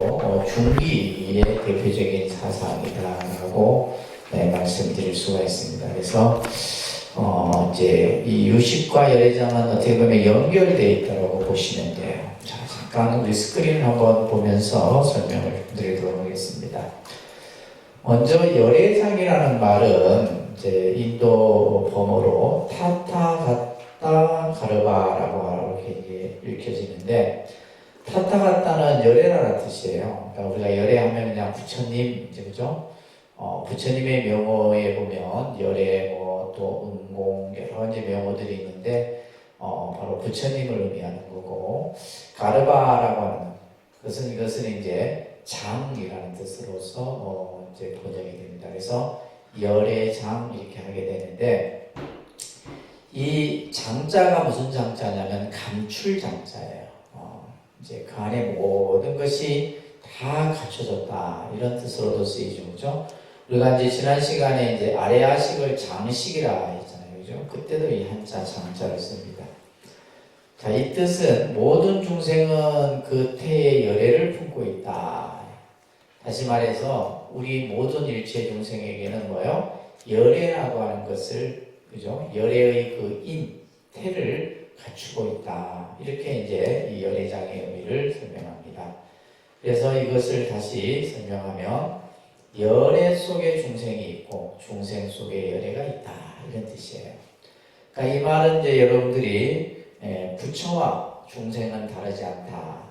중기의 대표적인 사상이다라고 말씀드릴 수가 있습니다. 그래서 이제 이 유식과 열애장은 어떻게 보면 연결되어 있다고 보시면 돼요. 자, 잠깐 우리 스크린을 한번 보면서 설명을 드리도록 하겠습니다. 먼저 열애장이라는 말은 이제 인도 범어로 타타가타 가르바라고 이렇게 읽혀지는데, 타타가타는 열애라는 뜻이에요. 그러니까 우리가 열애하면 그냥 부처님, 이제 그죠? 부처님의 명호에 보면 열애, 또 은공 여러 가지 명호들이 있는데, 바로 부처님을 의미하는 거고, 가르바라고 하는 이것은 이제 장이라는 뜻으로서 이제 번역이 됩니다. 그래서 열애장 이렇게 하게 되는데, 이 장자가 무슨 장자냐면 감출장자예요. 이제 그 안에 모든 것이 다 갖춰졌다 이런 뜻으로도 쓰이죠, 그죠? 우리가 이제 지난 시간에 이제 아레아식을 장식이라 했잖아요, 그죠? 그때도 이 한자 장자를 씁니다. 자, 이 뜻은 모든 중생은 그 태의 열애를 품고 있다. 다시 말해서 우리 모든 일체 중생에게는 뭐요? 열애라고 하는 것을, 그죠? 열애의 그 인, 태를 갖추고 있다. 이렇게 이제 이 열애장의 의미를 설명합니다. 그래서 이것을 다시 설명하면 열애 속에 중생이 있고 중생 속에 열애가 있다. 이런 뜻이에요. 그러니까 이 말은 이제 여러분들이 부처와 중생은 다르지 않다.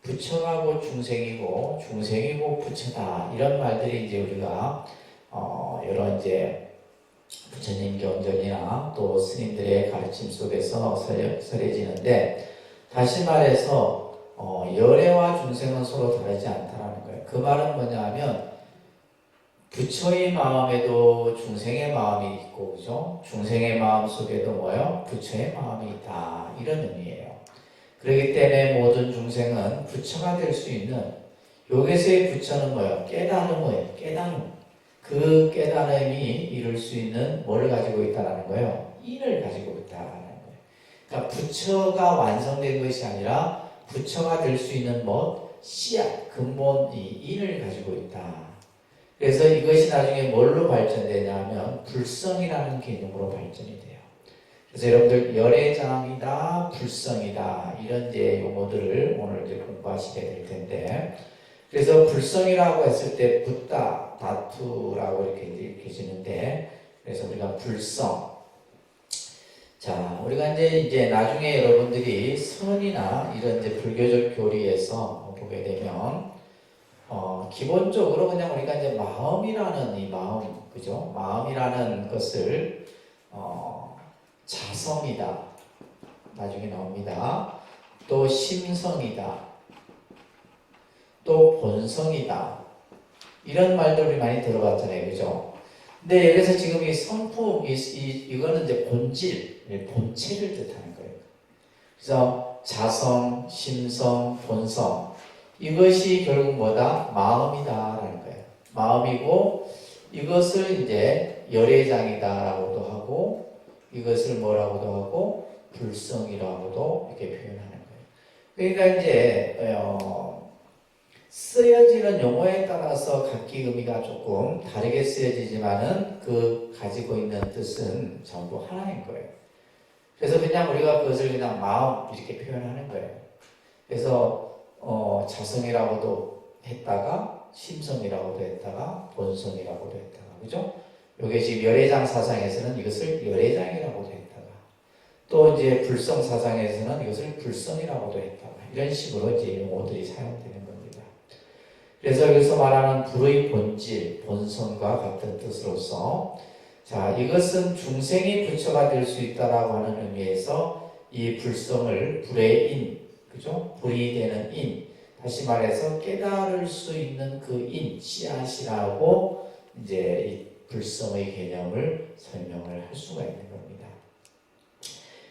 부처하고 중생이고 중생이고 부처다. 이런 말들이 이제 우리가 여러 이제 부처님 경전이나 또 스님들의 가르침 속에서 설해지는데, 다시 말해서 열애와 중생은 서로 다르지 않다라는 거예요. 그 말은 뭐냐 하면 부처의 마음에도 중생의 마음이 있고, 그죠? 중생의 마음 속에도 뭐요? 부처의 마음이 있다. 이런 의미예요. 그렇기 때문에 모든 중생은 부처가 될 수 있는, 여기서의 부처는 뭐예요? 깨달음이에요. 깨달음. 그 깨달음이 이룰 수 있는 뭘 가지고 있다는 거예요? 인을 가지고 있다는 거예요. 그러니까 부처가 완성된 것이 아니라 부처가 될 수 있는 씨앗, 근본 이 인을 가지고 있다. 그래서 이것이 나중에 뭘로 발전되냐면 불성이라는 개념으로 발전이 돼요. 그래서 여러분들 열애장이다, 불성이다 이런 이제 용어들을 오늘 이제 공부하시게 될 텐데, 그래서 불성이라고 했을 때 붓다, 다투라고 이렇게 읽혀지는데, 그래서 우리가 불성. 자, 우리가 이제 나중에 여러분들이 선이나 이런 이제 불교적 교리에서 보게 되면, 기본적으로 그냥 우리가 이제 마음이라는 이 마음, 그죠? 마음이라는 것을, 자성이다. 나중에 나옵니다. 또 심성이다. 또 본성이다. 이런 말들 우리 많이 들어봤잖아요, 그죠? 근데 여기서 지금 이 성품, 이거는 이제 본질, 본체를 뜻하는 거예요. 그래서 자성, 심성, 본성, 이것이 결국 뭐다? 마음이다라는 거예요. 마음이고, 이것을 이제 열애장이다라고도 하고, 이것을 뭐라고도 하고, 불성이라고도 이렇게 표현하는 거예요. 그러니까 이제, 쓰여지는 용어에 따라서 각기 의미가 조금 다르게 쓰여지지만은 그 가지고 있는 뜻은 전부 하나인 거예요. 그래서 그냥 우리가 그것을 그냥 마음 이렇게 표현하는 거예요. 그래서 자성이라고도 했다가 심성이라고도 했다가 본성이라고도 했다가, 그죠? 요게 지금 열애장 사상에서는 이것을 열애장이라고도 했다가, 또 이제 불성 사상에서는 이것을 불성이라고도 했다가, 이런 식으로 이제 용어들이 사용되는 겁니다. 그래서 여기서 말하는 불의 본질, 본성과 같은 뜻으로서, 자, 이것은 중생이 부처가 될 수 있다라고 하는 의미에서 이 불성을 불의 인, 그죠? 불이 되는 인, 다시 말해서 깨달을 수 있는 그 인, 씨앗이라고 이제 이 불성의 개념을 설명을 할 수가 있는 겁니다.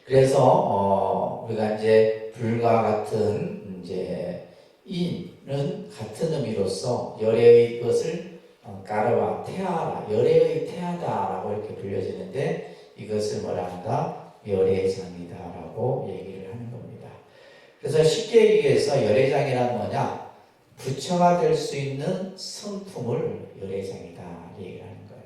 그래서 우리가 이제 불과 같은 이제 인은 같은 의미로서 열애의 것을 가르와 태하라, 열애의 태하다라고 이렇게 불려지는데, 이것을 뭐라 한다? 열애장이다라고 얘기를 하는 겁니다. 그래서 쉽게 얘기해서 열애장이란 뭐냐? 부처가 될 수 있는 성품을 열애장이다 얘기를 하는 거예요.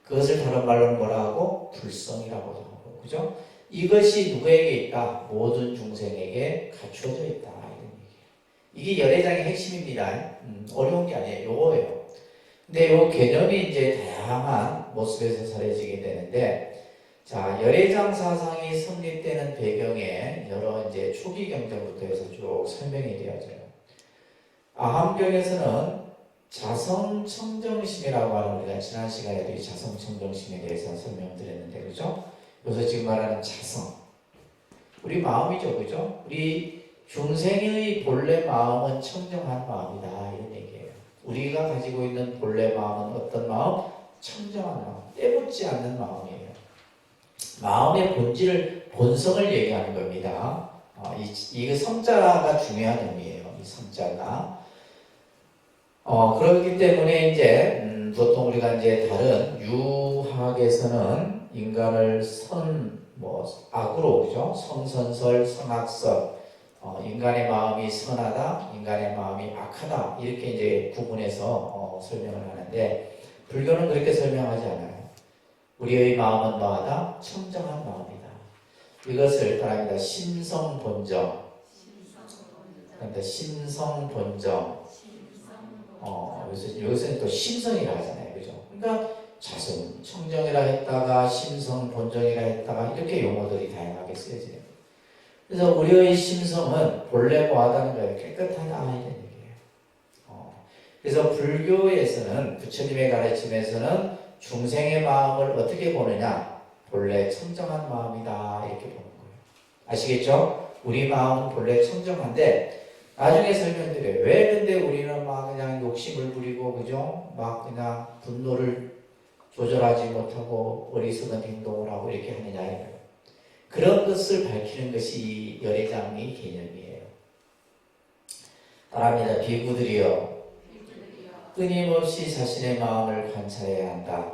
그것을 다른 말로는 뭐라 하고? 불성이라고도 하고, 그죠? 이것이 누구에게 있다? 모든 중생에게 갖추어져 있다 이런 얘기예요. 이게 열애장의 핵심입니다. 어려운 게 아니에요. 요거예요. 근데 요 개념이 이제 다양한 모습에서 사라지게 되는데, 자, 열애장 사상이 성립되는 배경에 여러 이제 초기 경전부터 해서 쭉 설명이 되어져요. 아함경에서는 자성청정심이라고 하는, 우리가 지난 시간에도 이 자성청정심에 대해서 설명드렸는데, 그죠? 여기서 지금 말하는 자성, 우리 마음이죠, 그죠? 우리 중생의 본래 마음은 청정한 마음이다 이런 얘기예요. 우리가 가지고 있는 본래 마음은 어떤 마음? 청정한 마음, 때묻지 않는 마음이에요. 마음의 본질을, 본성을 얘기하는 겁니다. 이 성자가 중요한 의미예요. 이 성자가. 그렇기 때문에 이제 보통 우리가 이제 다른 유학에서는 인간을 악으로, 그죠? 성선설, 성악설, 인간의 마음이 선하다, 인간의 마음이 악하다 이렇게 이제 구분해서 설명을 하는데, 불교는 그렇게 설명하지 않아요. 우리의 마음은 뭐하다? 청정한 마음이다. 이것을 따라합니다. 심성본정. 그런데 심성본정. 여기서는 또 심성이라 하잖아요. 그죠? 그러니까 자성, 청정이라 했다가 심성, 본정이라 했다가 이렇게 용어들이 다양하게 쓰여져요. 그래서 우리의 심성은 본래 뭐하다는 거예요? 깨끗하다 이런 얘기예요. 그래서 불교에서는, 부처님의 가르침에서는 중생의 마음을 어떻게 보느냐? 본래 청정한 마음이다 이렇게 보는 거예요. 아시겠죠? 우리 마음은 본래 청정한데, 나중에 설명드려요. 왜 근데 우리는 막 그냥 욕심을 부리고, 그죠? 막 그냥 분노를 조절하지 못하고 어리석은 행동을 하고 이렇게 하느냐 이거예요. 그런 것을 밝히는 것이 이 열애장의 개념이에요. 따라합니다. 비구들이여, 끊임없이 자신의 마음을 관찰해야 한다.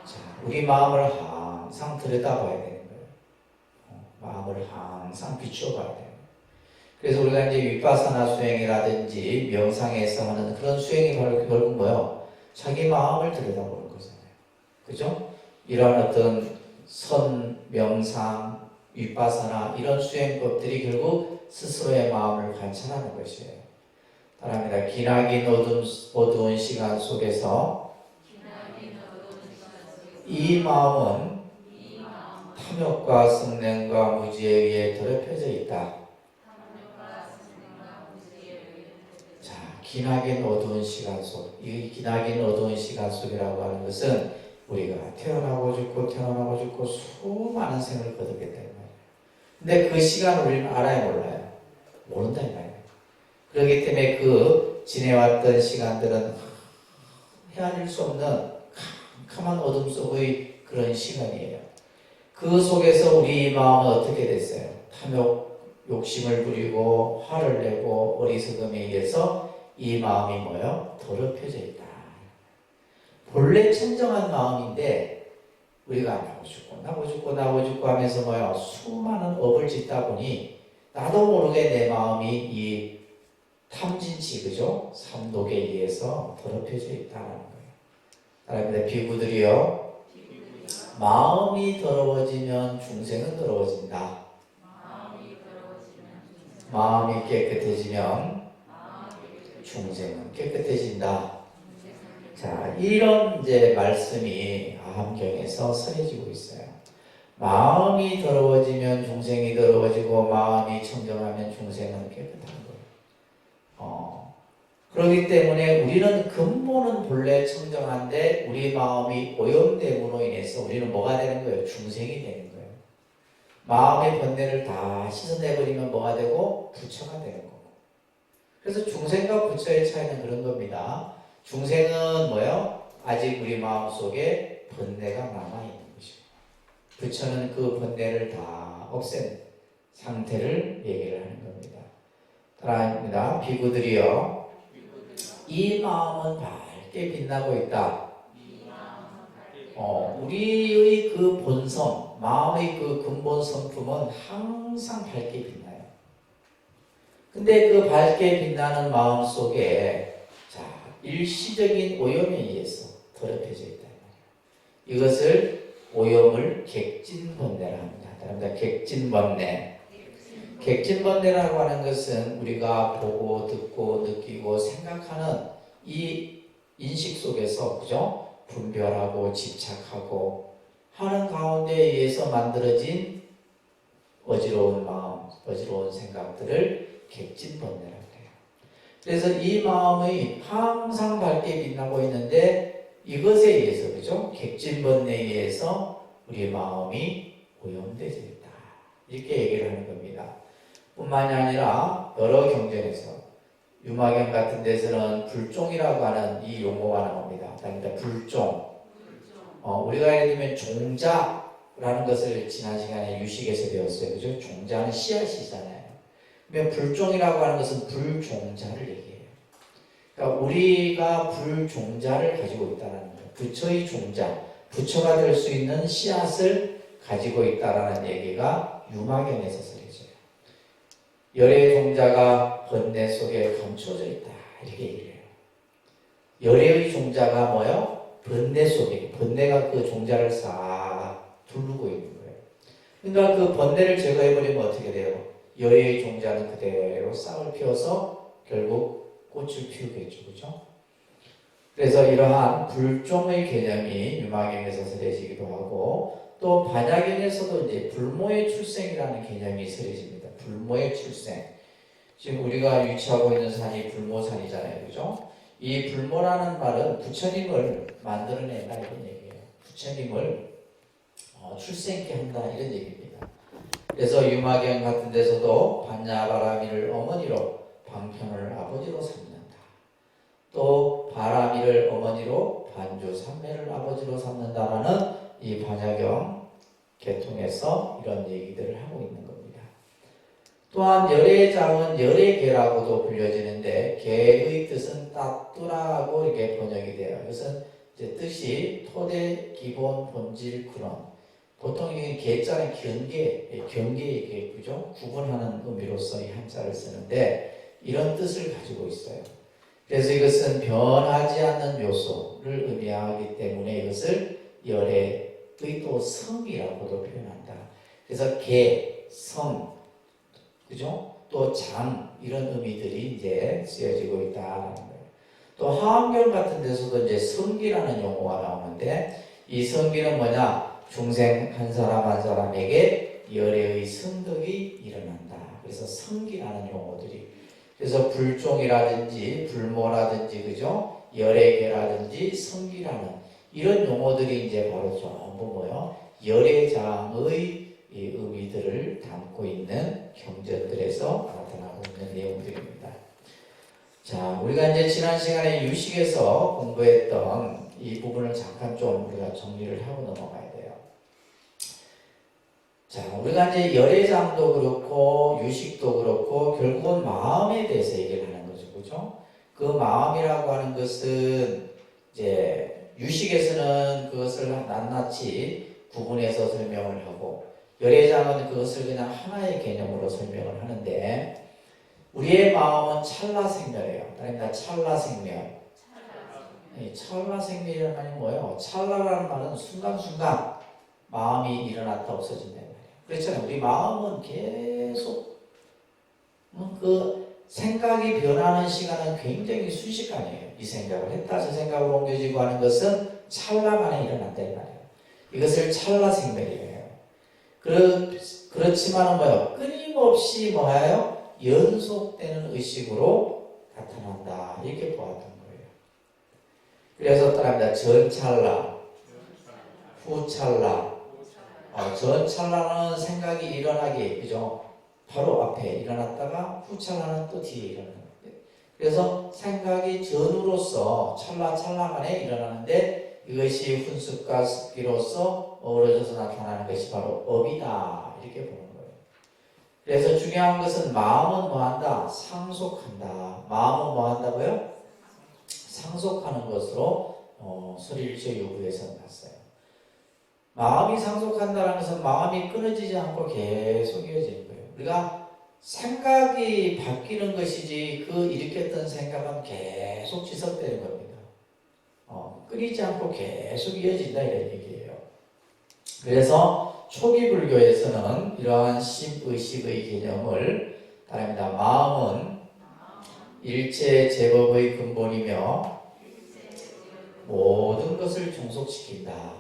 자, 우리 마음을 항상 들여다봐야 되는 거예요. 마음을 항상 비추어봐야 돼요. 그래서 우리가 이제 윗바사나 수행이라든지 명상에서 하는 그런 수행이 바로 결국 뭐예요? 자기 마음을 들여다보는 거잖아요. 그죠? 이러한 어떤 선, 명상, 윗바사나 이런 수행법들이 결국 스스로의 마음을 관찰하는 것이에요. 따라합니다. 기나긴 어두운 시간 속에서 이 마음은 탐욕과 성냄과 무지에 의해 더럽혀져 있다. 자, 기나긴 어두운 시간 속, 이 기나긴 어두운 시간 속이라고 하는 것은 우리가 태어나고 죽고 태어나고 죽고 수많은 생을 거두게 되는 거예요. 근데 그 시간을 우리는 알아야 몰라요. 모른다 이 말이에요. 그렇기 때문에 그 지내왔던 시간들은 헤아릴 수 없는 캄캄한 어둠 속의 그런 시간이에요. 그 속에서 우리 마음은 어떻게 됐어요? 탐욕, 욕심을 부리고 화를 내고 어리석음에 의해서 이 마음이 뭐예요? 더럽혀져 있다. 본래 청정한 마음인데 우리가 나고 죽고 나고 죽고 나고 죽고 하면서 뭐예요? 수많은 업을 짓다 보니 나도 모르게 내 마음이 이 탐진치, 그죠? 삼독에 의해서 더럽혀져 있다는 거예요. 따라합니다. 비구들이여, 마음이 더러워지면 중생은 더러워진다. 마음이 깨끗해지면 중생은 깨끗해진다. 자, 이런 이제 말씀이 아함경에서 설해지고 있어요. 마음이 더러워지면 중생이 더러워지고 마음이 청정하면 중생은 깨끗한 거예요. 그렇기 때문에 우리는 근본은 본래 청정한데 우리 마음이 오염됨으로 인해서 우리는 뭐가 되는 거예요? 중생이 되는 거예요. 마음의 번뇌를 다 씻어내버리면 뭐가 되고? 부처가 되는 거고. 그래서 중생과 부처의 차이는 그런 겁니다. 중생은 뭐예요? 아직 우리 마음속에 번뇌가 남아있는 것이고, 부처는 그 번뇌를 다 없앤 상태를 얘기를 하는 겁니다. 따라합니다. 비구들이여, 이 마음은 밝게 빛나고 있다. 우리의 그 본성, 마음의 그 근본 성품은 항상 밝게 빛나요. 근데 그 밝게 빛나는 마음 속에 자, 일시적인 오염에 의해서 더럽혀져 있다. 이것을 오염을 객진번뇌라 합니다. 그러니까 객진번뇌. 객진번뇌라고 하는 것은 우리가 보고 듣고 느끼고 생각하는 이 인식 속에서 그죠? 분별하고 집착하고 하는 가운데 의해서 만들어진 어지러운 마음, 어지러운 생각들을 객진번뇌라고 해요. 그래서 이 마음이 항상 밝게 빛나고 있는데 이것에 의해서 그죠? 객진번뇌에 의해서 우리 마음이 오염되어 있다. 이렇게 얘기를 하는 겁니다. 뿐만이 아니라 여러 경전에서 유마경 같은 데서는 불종이라고 하는 이 용어가 나옵니다. 그러니까 불종. 우리가 예를 들면 종자라는 것을 지난 시간에 유식에서 배웠어요. 그죠? 종자는 씨앗이잖아요. 그러면 불종이라고 하는 것은 불종자를 얘기해요. 그러니까 우리가 불종자를 가지고 있다는 거예요. 부처의 종자, 부처가 될 수 있는 씨앗을 가지고 있다는 얘기가 유마경에서 설해져요. 열의 종자가 번뇌 속에 감춰져 있다. 이렇게 얘기를 해요. 열의 종자가 뭐요? 번뇌 속에, 번뇌가 그 종자를 싹 두르고 있는 거예요. 그러니까 그 번뇌를 제거해버리면 어떻게 돼요? 열의 종자는 그대로 싹을 피워서 결국 꽃을 피우겠죠. 그죠? 그래서 이러한 불종의 개념이 유마경에서 설해지기도 하고 또 반야경에서도 이제 불모의 출생이라는 개념이 설해집니다. 불모의 출생. 지금 우리가 유치하고 있는 산이 불모산이잖아요. 그죠? 이 불모라는 말은 부처님을 만들어낸다 이런 얘기예요. 부처님을 출생케 한다 이런 얘기입니다. 그래서 유마경 같은 데서도 반야바라미를 어머니로 방편을 아버지로 삼는다. 또 바라미를 어머니로 반주삼매를 아버지로 삼는다라는 이 반야경 계통에서 이런 얘기들을 하고 있는 겁니다. 또한 열의 장은 열의 개라고도 불려지는데 개의 뜻은 따뚜라고 이렇게 번역이 돼요. 이것은 이제 뜻이 토대, 기본, 본질, 근원. 보통 이 개자는 경계, 그죠? 구분하는 의미로서 이 한자를 쓰는데 이런 뜻을 가지고 있어요. 그래서 이것은 변하지 않는 요소를 의미하기 때문에 이것을 열의 또 성이라고도 표현한다. 그래서 개, 성, 그죠? 또 장 이런 의미들이 이제 쓰여지고 있다라는 거예요. 또 하암경 같은 데서도 이제 성기라는 용어가 나오는데 이 성기는 뭐냐? 중생 한 사람 한 사람에게 열애의 성덕이 일어난다. 그래서 성기라는 용어들이 그래서 불종이라든지 불모라든지 그죠? 열애계라든지 성기라는 이런 용어들이 이제 바로 전부 뭐요? 열애장의 이 의미들을 담고 있는 경전들에서 나타나고 있는 내용들입니다. 자, 우리가 이제 지난 시간에 유식에서 공부했던 이 부분을 잠깐 좀 우리가 정리를 하고 넘어가야 돼요. 자, 우리가 이제 열애장도 그렇고 유식도 그렇고 결국은 마음에 대해서 얘기를 하는 거죠. 그죠? 그 마음이라고 하는 것은 이제 유식에서는 그것을 낱낱이 구분해서 설명을 하고 열애장은 그것을 그냥 하나의 개념으로 설명을 하는데 우리의 마음은 찰나생멸이에요. 그러니까 찰나생멸. 찰나생멸이라는 말이 뭐예요? 찰나라는 말은 순간순간 마음이 일어났다 없어진다. 그렇잖아요. 우리 마음은 계속 그 생각이 변하는 시간은 굉장히 순식간이에요. 이 생각을 했다 저 생각으로 옮겨지고 하는 것은 찰나만에 일어난다 이 말이에요. 이것을 찰나생멸이에요. 그렇지만 뭐예요? 끊임없이 뭐예요? 연속되는 의식으로 나타난다. 이렇게 보았던 거예요. 그래서 따라합니다. 전찰나, 후찰나. 전찰나는 생각이 일어나기, 그죠? 바로 앞에 일어났다가 후찰나는 또 뒤에 일어나는 거예요. 그래서 생각이 전으로서 찰나만에 일어나는데 이것이 훈습과 습기로서 어우러져서 나타나는 것이 바로 업이다. 이렇게 보는 거예요. 그래서 중요한 것은 마음은 뭐한다? 상속한다. 마음은 뭐한다고요? 상속하는 것으로 설일체 요구에서 났어요. 마음이 상속한다는 것은 마음이 끊어지지 않고 계속 이어지는 거예요. 우리가 생각이 바뀌는 것이지 그 일으켰던 생각은 계속 지속되는 겁니다. 끊이지 않고 계속 이어진다 이런 얘기예요. 그래서 초기 불교에서는 이러한 심의식의 개념을 따릅니다. 마음은 일체 제법의 근본이며 모든 것을 종속시킨다.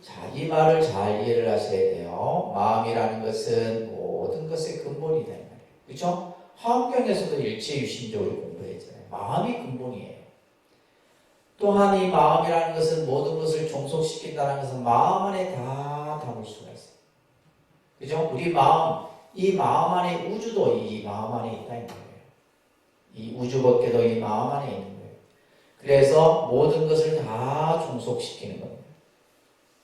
자, 이 말을 잘 이해를 하셔야 돼요. 마음이라는 것은 모든 것의 근본이다 이 말이에요. 그렇죠? 화엄경에서도 일체유심적으로 공부했잖아요. 마음이 근본이에요. 또한 이 마음이라는 것은 모든 것을 종속시킨다는 것은 마음 안에 다 담을 수가 있어요. 그죠? 우리 마음, 이 마음 안에 우주도 이 마음 안에 있다 이 말이에요. 이 우주 밖에도 이 마음 안에 있는 거예요. 그래서 모든 것을 다 종속시키는 겁니다.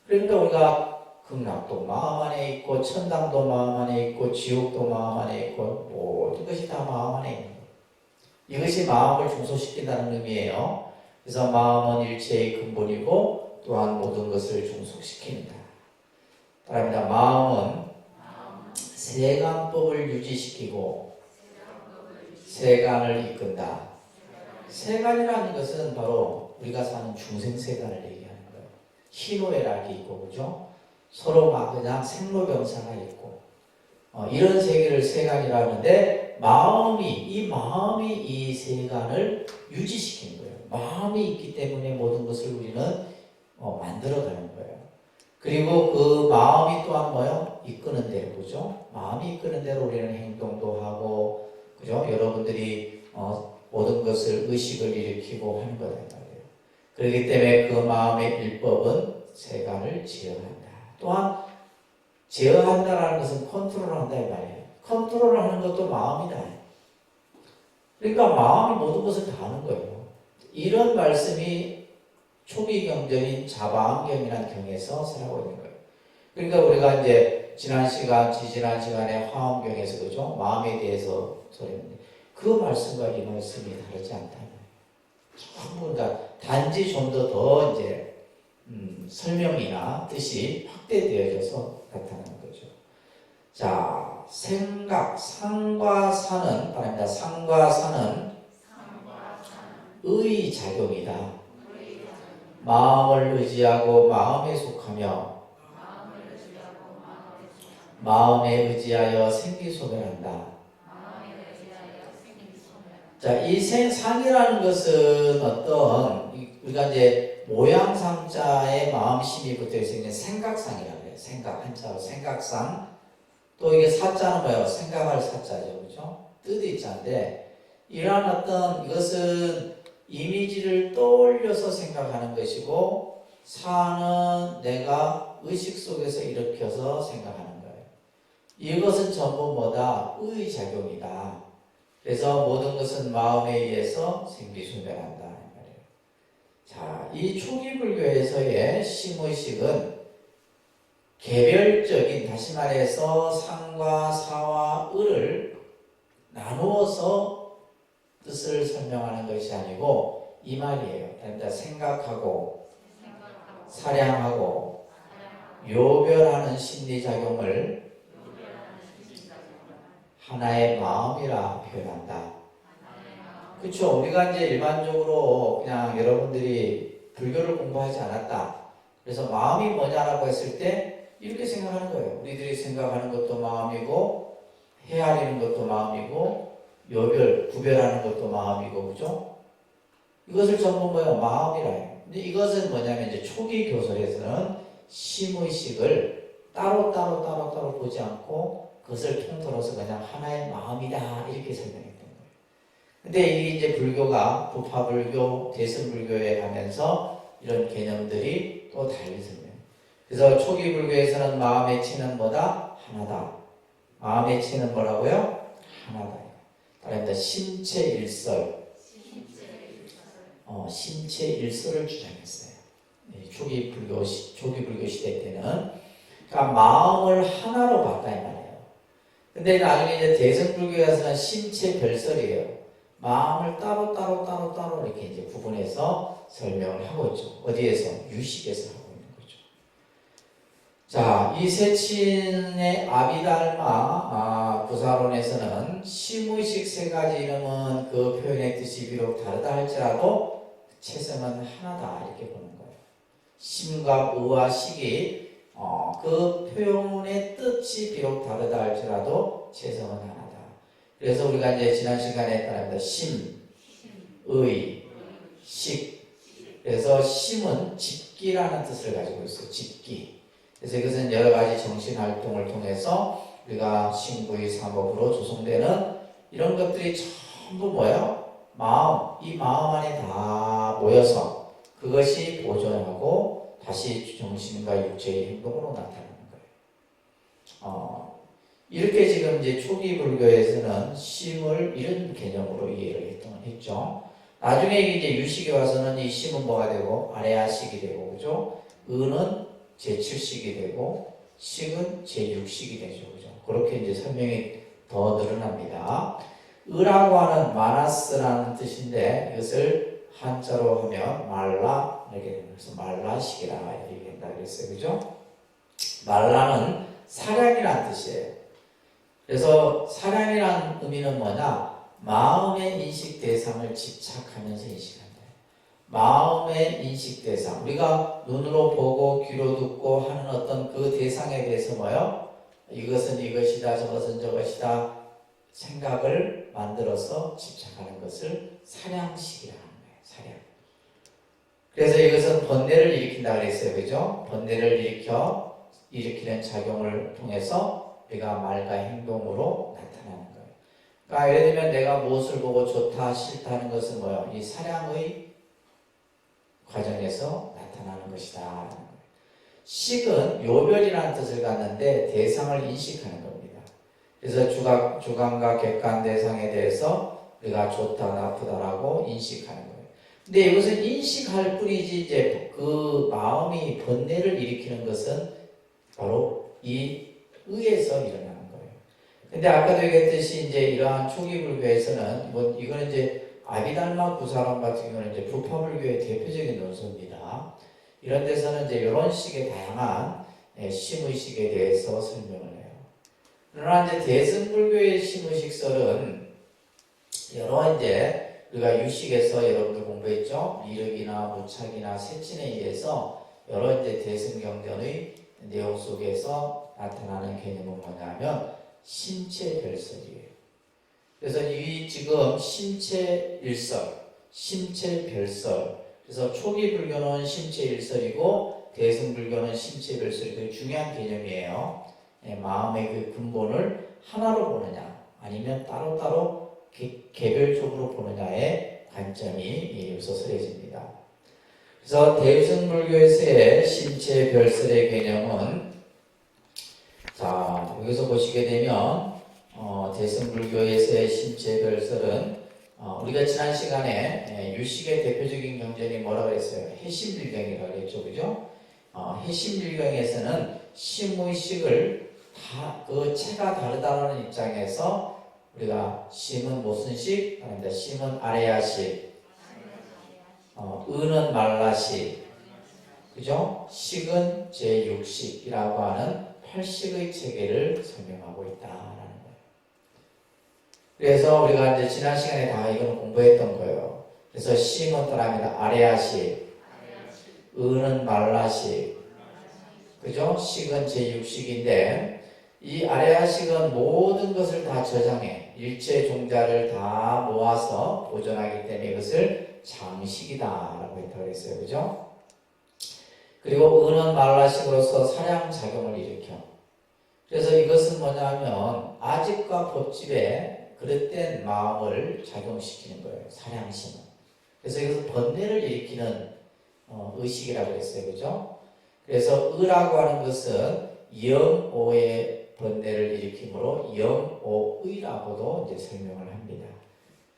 그러니까 우리가 극락도 마음 안에 있고 천당도 마음 안에 있고 지옥도 마음 안에 있고 모든 것이 다 마음 안에 있는 거예요. 이것이 마음을 종속시킨다는 의미예요. 그래서 마음은 일체의 근본이고 또한 모든 것을 종속시킨다. 따라합니다. 마음은 세간법을 유지시키고 세간을 이끈다. 세간이라는 것은 바로 우리가 사는 중생세간을 얘기하는 거예요. 희노애락이 있고 그죠? 서로 막 그냥 생로병사가 있고 이런 세계를 세간이라 하는데 이 마음이 이 세간을 유지시키는 거예요. 마음이 있기 때문에 모든 것을 우리는 만들어가는 거예요. 그리고 그 마음이 또한 뭐요? 이끄는 대로 그죠? 마음이 이끄는 대로 우리는 행동도 하고 그죠? 여러분들이 모든 것을 의식을 일으키고 하는 거다 말이에요. 그렇기 때문에 그 마음의 일법은 세간을 제어한다. 또한 제어한다라는 것은 컨트롤한다 이 말이에요. 컨트롤하는 것도 마음이다. 그러니까 마음이 모든 것을 다 하는 거예요. 이런 말씀이 초기 경전인 자바암경이라는 경에서 설하고 있는 거예요. 그러니까 우리가 이제 지난 시간에 화엄경에서 그죠? 마음에 대해서 소리했는데 그 말씀과 이 말씀이 다르지 않다. 전부 다 단지 좀 더 이제 설명이나 뜻이 확대되어져서 나타나는 거죠. 자, 생각, 상과 사는 말합니다. 상과 사는 의작용이다. 마음을 의지하고 마음에 속하며 마음에 의지하여 생기소멸한다. 자, 이 상이라는 것은 어떤 우리가 이제 모양상자에 마음심이 붙어 있는 생각상이라고 해요. 생각 한자로 생각상. 또 이게 사자는 뭐예요? 생각할 사자죠, 그렇죠? 뜻이 자인데 이러한 어떤 이것은 이미지를 떠올려서 생각하는 것이고 사는 내가 의식 속에서 일으켜서 생각하는 거예요. 이것은 전부 뭐다? 의작용이다. 그래서 모든 것은 마음에 의해서 생기소멸한다. 자, 이 초기 불교에서의 심의식은 개별적인, 다시 말해서 상과 사와 의를 나누어서 뜻을 설명하는 것이 아니고 이 말이에요. 그러니까 생각하고 사량하고 요별하는 심리작용을 하나의 마음이라 표현한다. 그렇죠. 우리가 이제 일반적으로 그냥 여러분들이 불교를 공부하지 않았다. 그래서 마음이 뭐냐라고 했을 때 이렇게 생각하는 거예요. 우리들이 생각하는 것도 마음이고 헤아리는 것도 마음이고 구별하는 것도 마음이고 그죠? 이것을 전부 뭐예요? 마음이라 해요. 근데 이것은 뭐냐면 이제 초기 교설에서는 심의식을 따로 보지 않고 그것을 통틀어서 그냥 하나의 마음이다 이렇게 설명했던 거예요. 근데 이게 이제 불교가 부파불교, 대승불교에 가면서 이런 개념들이 또 달리 설명해요. 그래서 초기 불교에서는 마음의 치는 뭐다? 하나다. 마음의 치는 뭐라고요? 하나다. 따라합니다. 심체일설. 심체일설을 주장했어요. 초기 불교 시대 때는. 그러니까 마음을 하나로 봤다 이 말이에요. 근데 나중에 이제 대승불교에서는 심체별설이에요. 마음을 따로 이렇게 이제 구분해서 설명을 하고 있죠. 어디에서? 유식에서 하고 있는 거죠. 자, 이 세친의 아비달마 구사론에서는 심의식 세 가지 이름은 그 표현의 뜻이 비록 다르다 할지라도 체성은 하나다 이렇게 보는 거예요. 심과 의와 식이 그 표현의 뜻이 비록 다르다 할지라도 체성은 하나다. 그래서 우리가 이제 지난 시간에 했던 심, 의, 식. 그래서 심은 집기라는 뜻을 가지고 있어요. 집기. 그래서 이것은 여러 가지 정신 활동을 통해서 우리가 신구의 사법으로 조성되는 이런 것들이 전부 뭐예요? 마음, 이 마음 안에 다 모여서 그것이 보존하고 다시 정신과 육체의 행동으로 나타나는 거예요. 이렇게 지금 이제 초기 불교에서는 심을 이런 개념으로 이해를 했죠. 나중에 이제 유식에 와서는 이 심은 뭐가 되고 아래아식이 되고 그죠? 의는 제7식이 되고 식은 제6식이 되죠. 그죠? 그렇게 이제 설명이 더 늘어납니다. 의라고 하는 마나스라는 뜻인데 이것을 한자로 하면 말라 이렇게 됩니다. 그래서 말라식이라 이렇게 된다 그랬어요. 그죠? 말라는 사량이라는 뜻이에요. 그래서 사량이라는 의미는 뭐냐? 마음의 인식 대상을 집착하면서 인식한다. 마음의 인식 대상. 우리가 눈으로 보고 귀로 듣고 하는 어떤 그 대상에 대해서 뭐요? 이것은 이것이다, 저것은 저것이다 생각을 만들어서 집착하는 것을 사량식이라는 거예요. 사량. 그래서 이것은 번뇌를 일으킨다 그랬어요. 그죠? 번뇌를 일으키는 작용을 통해서 우리가 말과 행동으로 나타나는 거예요. 그러니까 예를 들면 내가 무엇을 보고 좋다, 싫다 하는 것은 뭐예요? 이 사량의 과정에서 나타나는 것이다. 식은 요별이라는 뜻을 갖는데 대상을 인식하는 겁니다. 그래서 주관과 객관 대상에 대해서 우리가 좋다, 나쁘다라고 인식하는 거예요. 근데 이것은 인식할 뿐이지 이제 그 마음이 번뇌를 일으키는 것은 바로 이 의에서 일어나는 거예요. 근데 아까도 얘기했듯이 이제 이러한 초기 불교에서는 뭐 이거는 이제 아비달마 구사론 같은 경우는 이제 부파불교의 대표적인 논소입니다. 이런 데서는 이제 이런 식의 다양한 심의식에 대해서 설명을 해요. 그러나 이제 대승불교의 심의식설은 여러 이제 우리가 유식에서 여러분들 공부했죠. 이륵이나 무착이나 세친에 의해서 여러 이제 대승경전의 내용 속에서 나타나는 개념은 뭐냐면 심체별설이에요. 그래서 이 지금 심체일설, 심체별설. 그래서 초기 불교는 심체일설이고 대승불교는 심체별설이 되게 중요한 개념이에요. 마음의 그 근본을 하나로 보느냐, 아니면 따로따로 개별적으로 보느냐의 관점이 여기서 설해집니다. 그래서 대승불교에서의 심체별설의 개념은 자 여기서 보시게 되면 대승불교에서의 심체별설은 우리가 지난 시간에 유식의 대표적인 경전이 뭐라고 했어요? 해심일경이라고 했죠. 그죠? 해심일경에서는 심의식을 다 그 체가 다르다는 입장에서 우리가 심은 무슨 식? 심은 아래야식, 의는 말라식, 그죠? 식은 제6식이라고 하는 8식의 체계를 설명하고 있다라는 거예요. 그래서 우리가 이제 지난 시간에 다 이건 공부했던 거예요. 그래서 심은 따라합니다. 아래야식, 의는 말라식, 그죠? 식은 제6식인데 이 아래야식은 모든 것을 다 저장해 일체 종자를 다 모아서 보존하기 때문에 이것을 장식이다라고 했다고 했어요. 그죠? 그리고 의는 말라식으로서 사량작용을 일으켜. 그래서 이것은 뭐냐면 아집과 법집에 그릇된 마음을 작용시키는 거예요. 사량심은. 그래서 이것은 번뇌를 일으키는 의식이라고 했어요. 그죠? 그래서 의라고 하는 것은 영오의 번뇌를 일으키므로 영오의라고도 이제 설명을 합니다.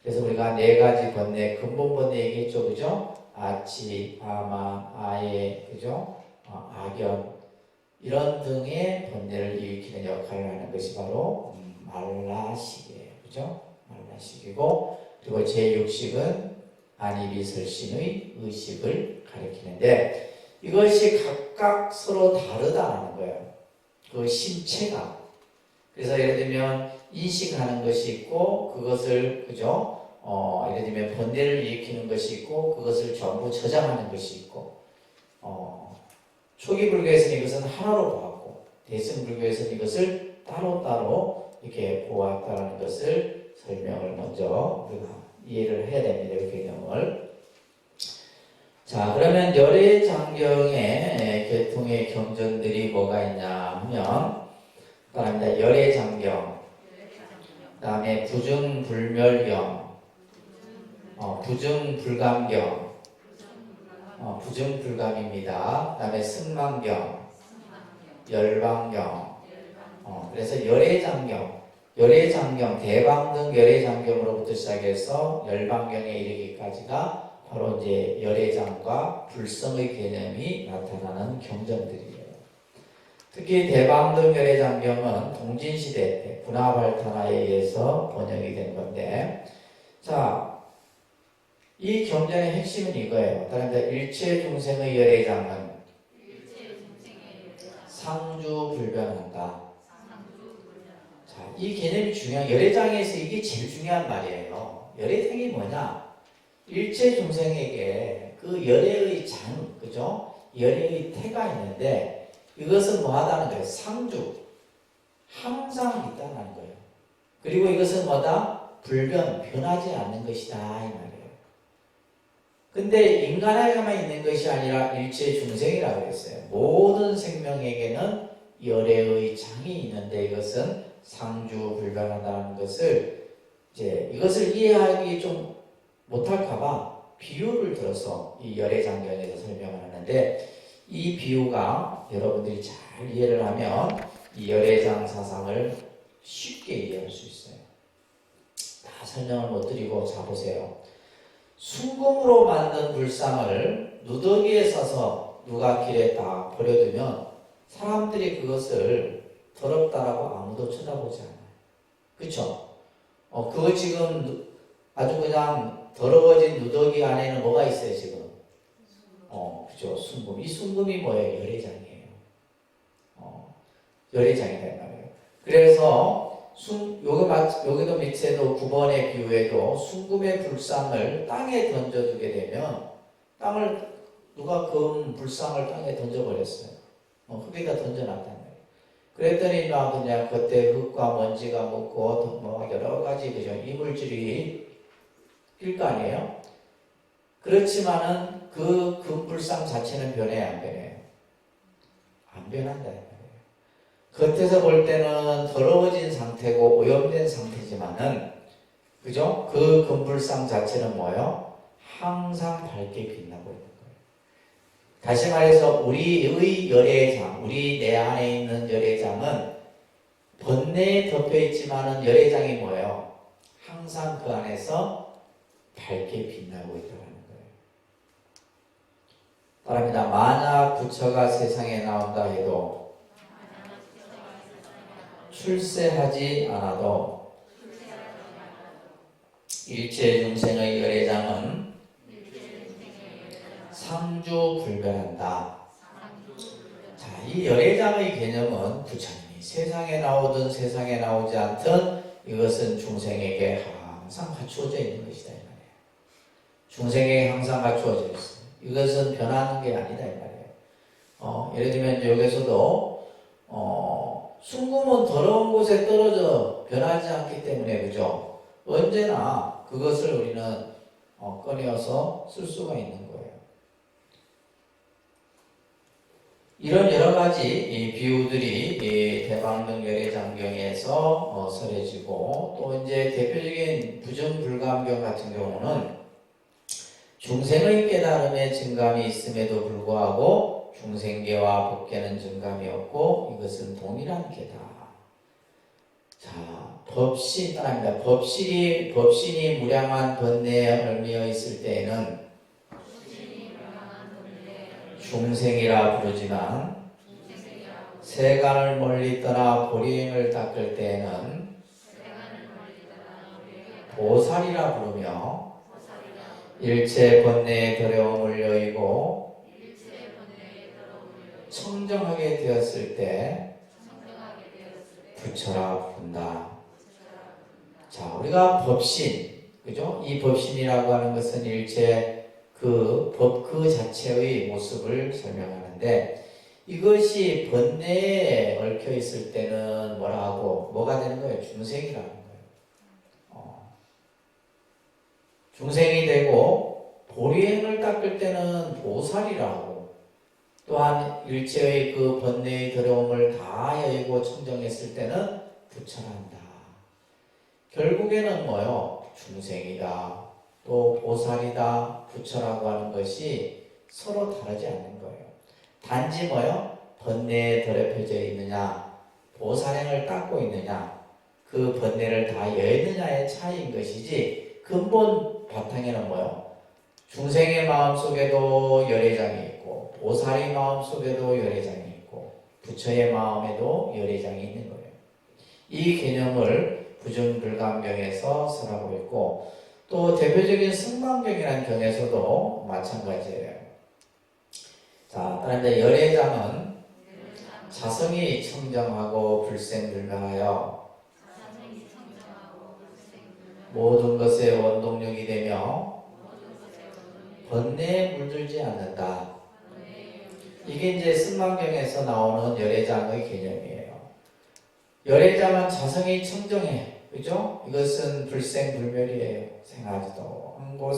그래서 우리가 네 가지 번뇌, 근본 번뇌 얘기했죠. 그죠? 아치, 아망, 아예, 그죠? 악연 이런 등의 번뇌를 일으키는 역할을 하는 것이 바로 말라식이에요. 그죠? 말라식이고 그리고 제6식은 안이비설신의 의식을 가리키는데 이것이 각각 서로 다르다는 거예요. 그 심체가. 그래서 예를 들면 인식하는 것이 있고 그것을 그죠? 예를 들면 번뇌를 일으키는 것이 있고 그것을 전부 저장하는 것이 있고 초기 불교에서는 이것은 하나로 보았고 대승 불교에서는 이것을 따로따로 이렇게 보았다는 것을 설명을 먼저 우리가 이해를 해야 됩니다. 이 개념을. 자, 그러면 열애장경의 계통의 경전들이 뭐가 있냐 하면 바랍니다. 열애장경, 그 다음에 부증불멸경, 부증불감경, 부증불감입니다. 그 다음에 승망경, 열방경, 그래서 열애장경, 대방등 열애장경으로부터 시작해서 열방경에 이르기까지가 바로 이제 열애장과 불성의 개념이 나타나는 경전들이에요. 특히 대방등 열애장경은 동진시대 때 분화발탄화에 의해서 번역이 된 건데, 자, 이 경전의 핵심은 이거예요. 다른 데 일체 중생의 열애장은 상주불변한다. 자, 이 개념이 중요한, 열애장에서 이게 제일 중요한 말이에요. 열애장이 뭐냐? 일체 중생에게 그 열애의 장, 그죠? 열애의 태가 있는데 이것은 뭐 하다는 거예요? 상주. 항상 있다는 거예요. 그리고 이것은 뭐다? 불변, 변하지 않는 것이다. 이 말이에요. 근데 인간에게만 있는 것이 아니라 일체 중생이라고 했어요. 모든 생명에게는 열애의 장이 있는데 이것은 상주 불변하다는 것을 이것을 이해하기 좀 못할까봐 비유를 들어서 이 열애장경에서 설명을 하는데 이 비유가 여러분들이 잘 이해를 하면 이 열애장 사상을 쉽게 이해할 수 있어요. 다 설명을 못 드리고 자 보세요. 순금으로 만든 불상을 누더기에 싸서 누가 길에 딱 버려두면 사람들이 그것을 더럽다라고 아무도 쳐다보지 않아요. 그쵸? 그거 지금 아주 그냥 더러워진 누더기 안에는 뭐가 있어요, 지금? 그죠? 순금. 이 순금이 뭐예요? 열애장이에요. 열애장이란 말이에요. 그래서 여기도 밑에도 9번의 비유에도 순금의 불상을 땅에 던져두게 되면 누가 그 불상을 땅에 던져버렸어요. 흙에다 던져놨단 말이에요. 그랬더니 막 그냥 그때 흙과 먼지가 묻고 뭐 여러 가지 그죠? 이물질이 낄 거 아니에요? 그렇지만은 그 금불상 자체는 변해요, 안 변해요? 안 변한다. 겉에서 볼 때는 더러워진 상태고 오염된 상태지만은 그죠? 그 금불상 자체는 뭐예요? 항상 밝게 빛나고 있는 거예요. 다시 말해서 우리의 열애장, 우리 내 안에 있는 열애장은 번뇌에 덮여 있지만은 열애장이 뭐예요? 항상 그 안에서 밝게 빛나고 있다는 거예요. 따라합니다. 만약 부처가 세상에 나온다 해도 출세하지 않아도 일체 중생의 열애장은 상주불변한다. 자, 이 열애장의 개념은 부처님이 세상에 나오든 세상에 나오지 않든 이것은 중생에게 항상 갖추어져 있는 것이다. 이 말이에요. 중생에게 항상 갖추어져 있어요. 이것은 변하는 게 아니다. 이 말이에요. 예를 들면 여기서도 순금은 더러운 곳에 떨어져 변하지 않기 때문에 그죠? 언제나 그것을 우리는 꺼내어서 쓸 수가 있는 거예요. 이런 여러 가지 이 비유들이 이 대방등 열애장경에서 설해지고 또 이제 대표적인 부정불감경 같은 경우는 중생의 깨달음에 증감이 있음에도 불구하고 중생계와 법계는 증감이 없고 이것은 동일한 계다. 자, 법신 따라합니다. 법신이 무량한 번뇌에 얽매여 있을 때에는 중생이라 부르지만 세간을 멀리 떠나 보리행을 닦을 때에는 보살이라 부르며 일체 번뇌에 더러움을 여의고 청정하게 되었을 때 부처라 부른다. 자, 우리가 법신, 그죠? 이 법신이라고 하는 것은 일체 그 법 그 자체의 모습을 설명하는데, 이것이 번뇌에 얽혀 있을 때는 뭐라 하고, 뭐가 되는 거예요? 중생이라는 거예요. 중생이 되고, 보리행을 닦을 때는 보살이라고, 또한 일체의 그 번뇌의 더러움을 다 여의고 청정했을 때는 부처란다. 결국에는 뭐요? 중생이다, 또 보살이다, 부처라고 하는 것이 서로 다르지 않는 거예요. 단지 뭐요? 번뇌에 더럽혀져 있느냐, 보살행을 닦고 있느냐, 그 번뇌를 다 여의느냐의 차이인 것이지, 근본 바탕에는 뭐요? 중생의 마음속에도 열애장이 있고, 보살의 마음속에도 열애장이 있고, 부처의 마음에도 열애장이 있는 거예요. 이 개념을 부정불감경에서 설하고 있고, 또 대표적인 승망경이라는 경에서도 마찬가지예요. 자, 그런데 열애장은 자성이 청정하고 불생불명하여 모든 것의 원동력이 되며 번뇌에 물들지 않는다. 이게 이제 승망경에서 나오는 열애장의 개념이에요. 열애장은 자성이 청정해. 그죠? 이것은 불생불멸이에요. 생하지도 않고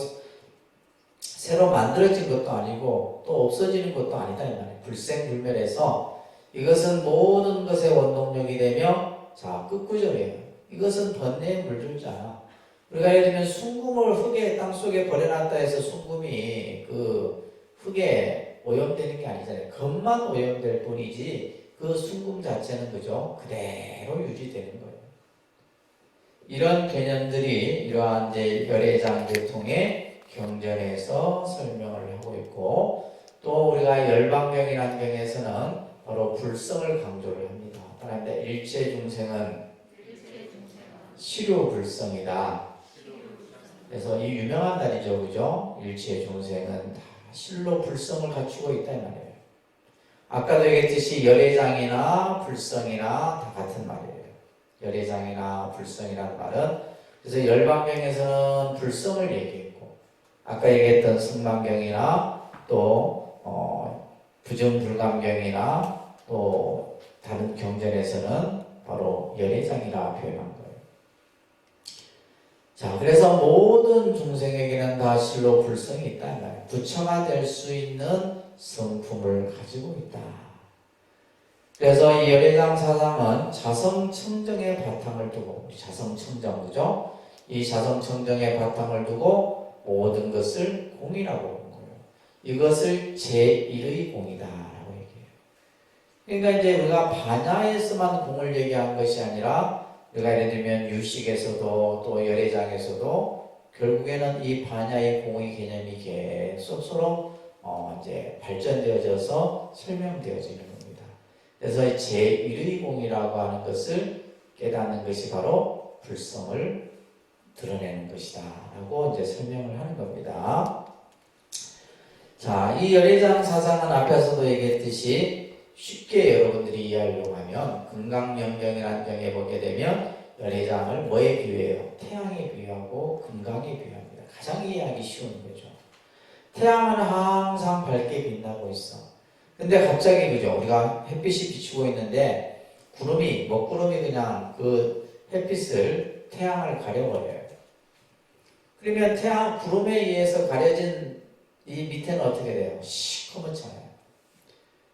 새로 만들어진 것도 아니고 또 없어지는 것도 아니다 이 말이에요. 불생불멸해서 이것은 모든 것의 원동력이 되며, 자, 끝구절이에요. 이것은 번뇌에 물들지 않아. 우리가 예를 들면 순금을 흙에 땅속에 버려놨다 해서 순금이 그 흙에 오염되는 게 아니잖아요. 겉만 오염될 뿐이지 그 순금 자체는 그죠? 그대로 유지되는 거예요. 이런 개념들이 이러한 이제 열애장을 통해 경전에서 설명을 하고 있고, 또 우리가 열방경이라는 경에서는 바로 불성을 강조를 합니다. 그런데 일체 중생은 실효불성이다. 그래서 이 유명한 말이죠, 그죠? 일체 중생은 다 실로 불성을 갖추고 있다 이 말이에요. 아까도 얘기했듯이 열애장이나 불성이나 다 같은 말이에요. 열애장이나 불성이라는 말은, 그래서 열방경에서는 불성을 얘기했고, 아까 얘기했던 승방경이나 또 부정불감경이나 또 다른 경전에서는 바로 열애장이라 표현한 거예요. 자, 그래서 모든 중생에게는 다 실로 불성이 있다 이 말이에요. 부처가 될 수 있는 성품을 가지고 있다. 그래서 이 열애장 사상은 자성청정의 바탕을 두고, 자성청정, 그죠? 이 자성청정의 바탕을 두고 모든 것을 공이라고 하는 거예요. 이것을 제1의 공이다라고 얘기해요. 그러니까 이제 우리가 반야에서만 공을 얘기한 것이 아니라, 우리가 예를 들면 유식에서도 또 열애장에서도 결국에는 이 반야의 공의 개념이 계속 서로 이제 발전되어져서 설명되어지는 겁니다. 그래서 제1의 공이라고 하는 것을 깨닫는 것이 바로 불성을 드러내는 것이다 라고 이제 설명을 하는 겁니다. 자, 이 열애장 사상은 앞에서도 얘기했듯이 쉽게 여러분들이 이해하려고 하면 금강명경이라는 경에 보게 되면 열애장을 뭐에 비유해요? 태양에 비유하고 금강에 비유합니다. 가장 이해하기 쉬운 거죠. 태양은 항상 밝게 빛나고 있어. 근데 갑자기 그죠? 우리가 햇빛이 비추고 있는데 먹구름이 그냥 그 햇빛을 태양을 가려버려요. 그러면 구름에 의해서 가려진 이 밑에는 어떻게 돼요? 시커멓잖아요.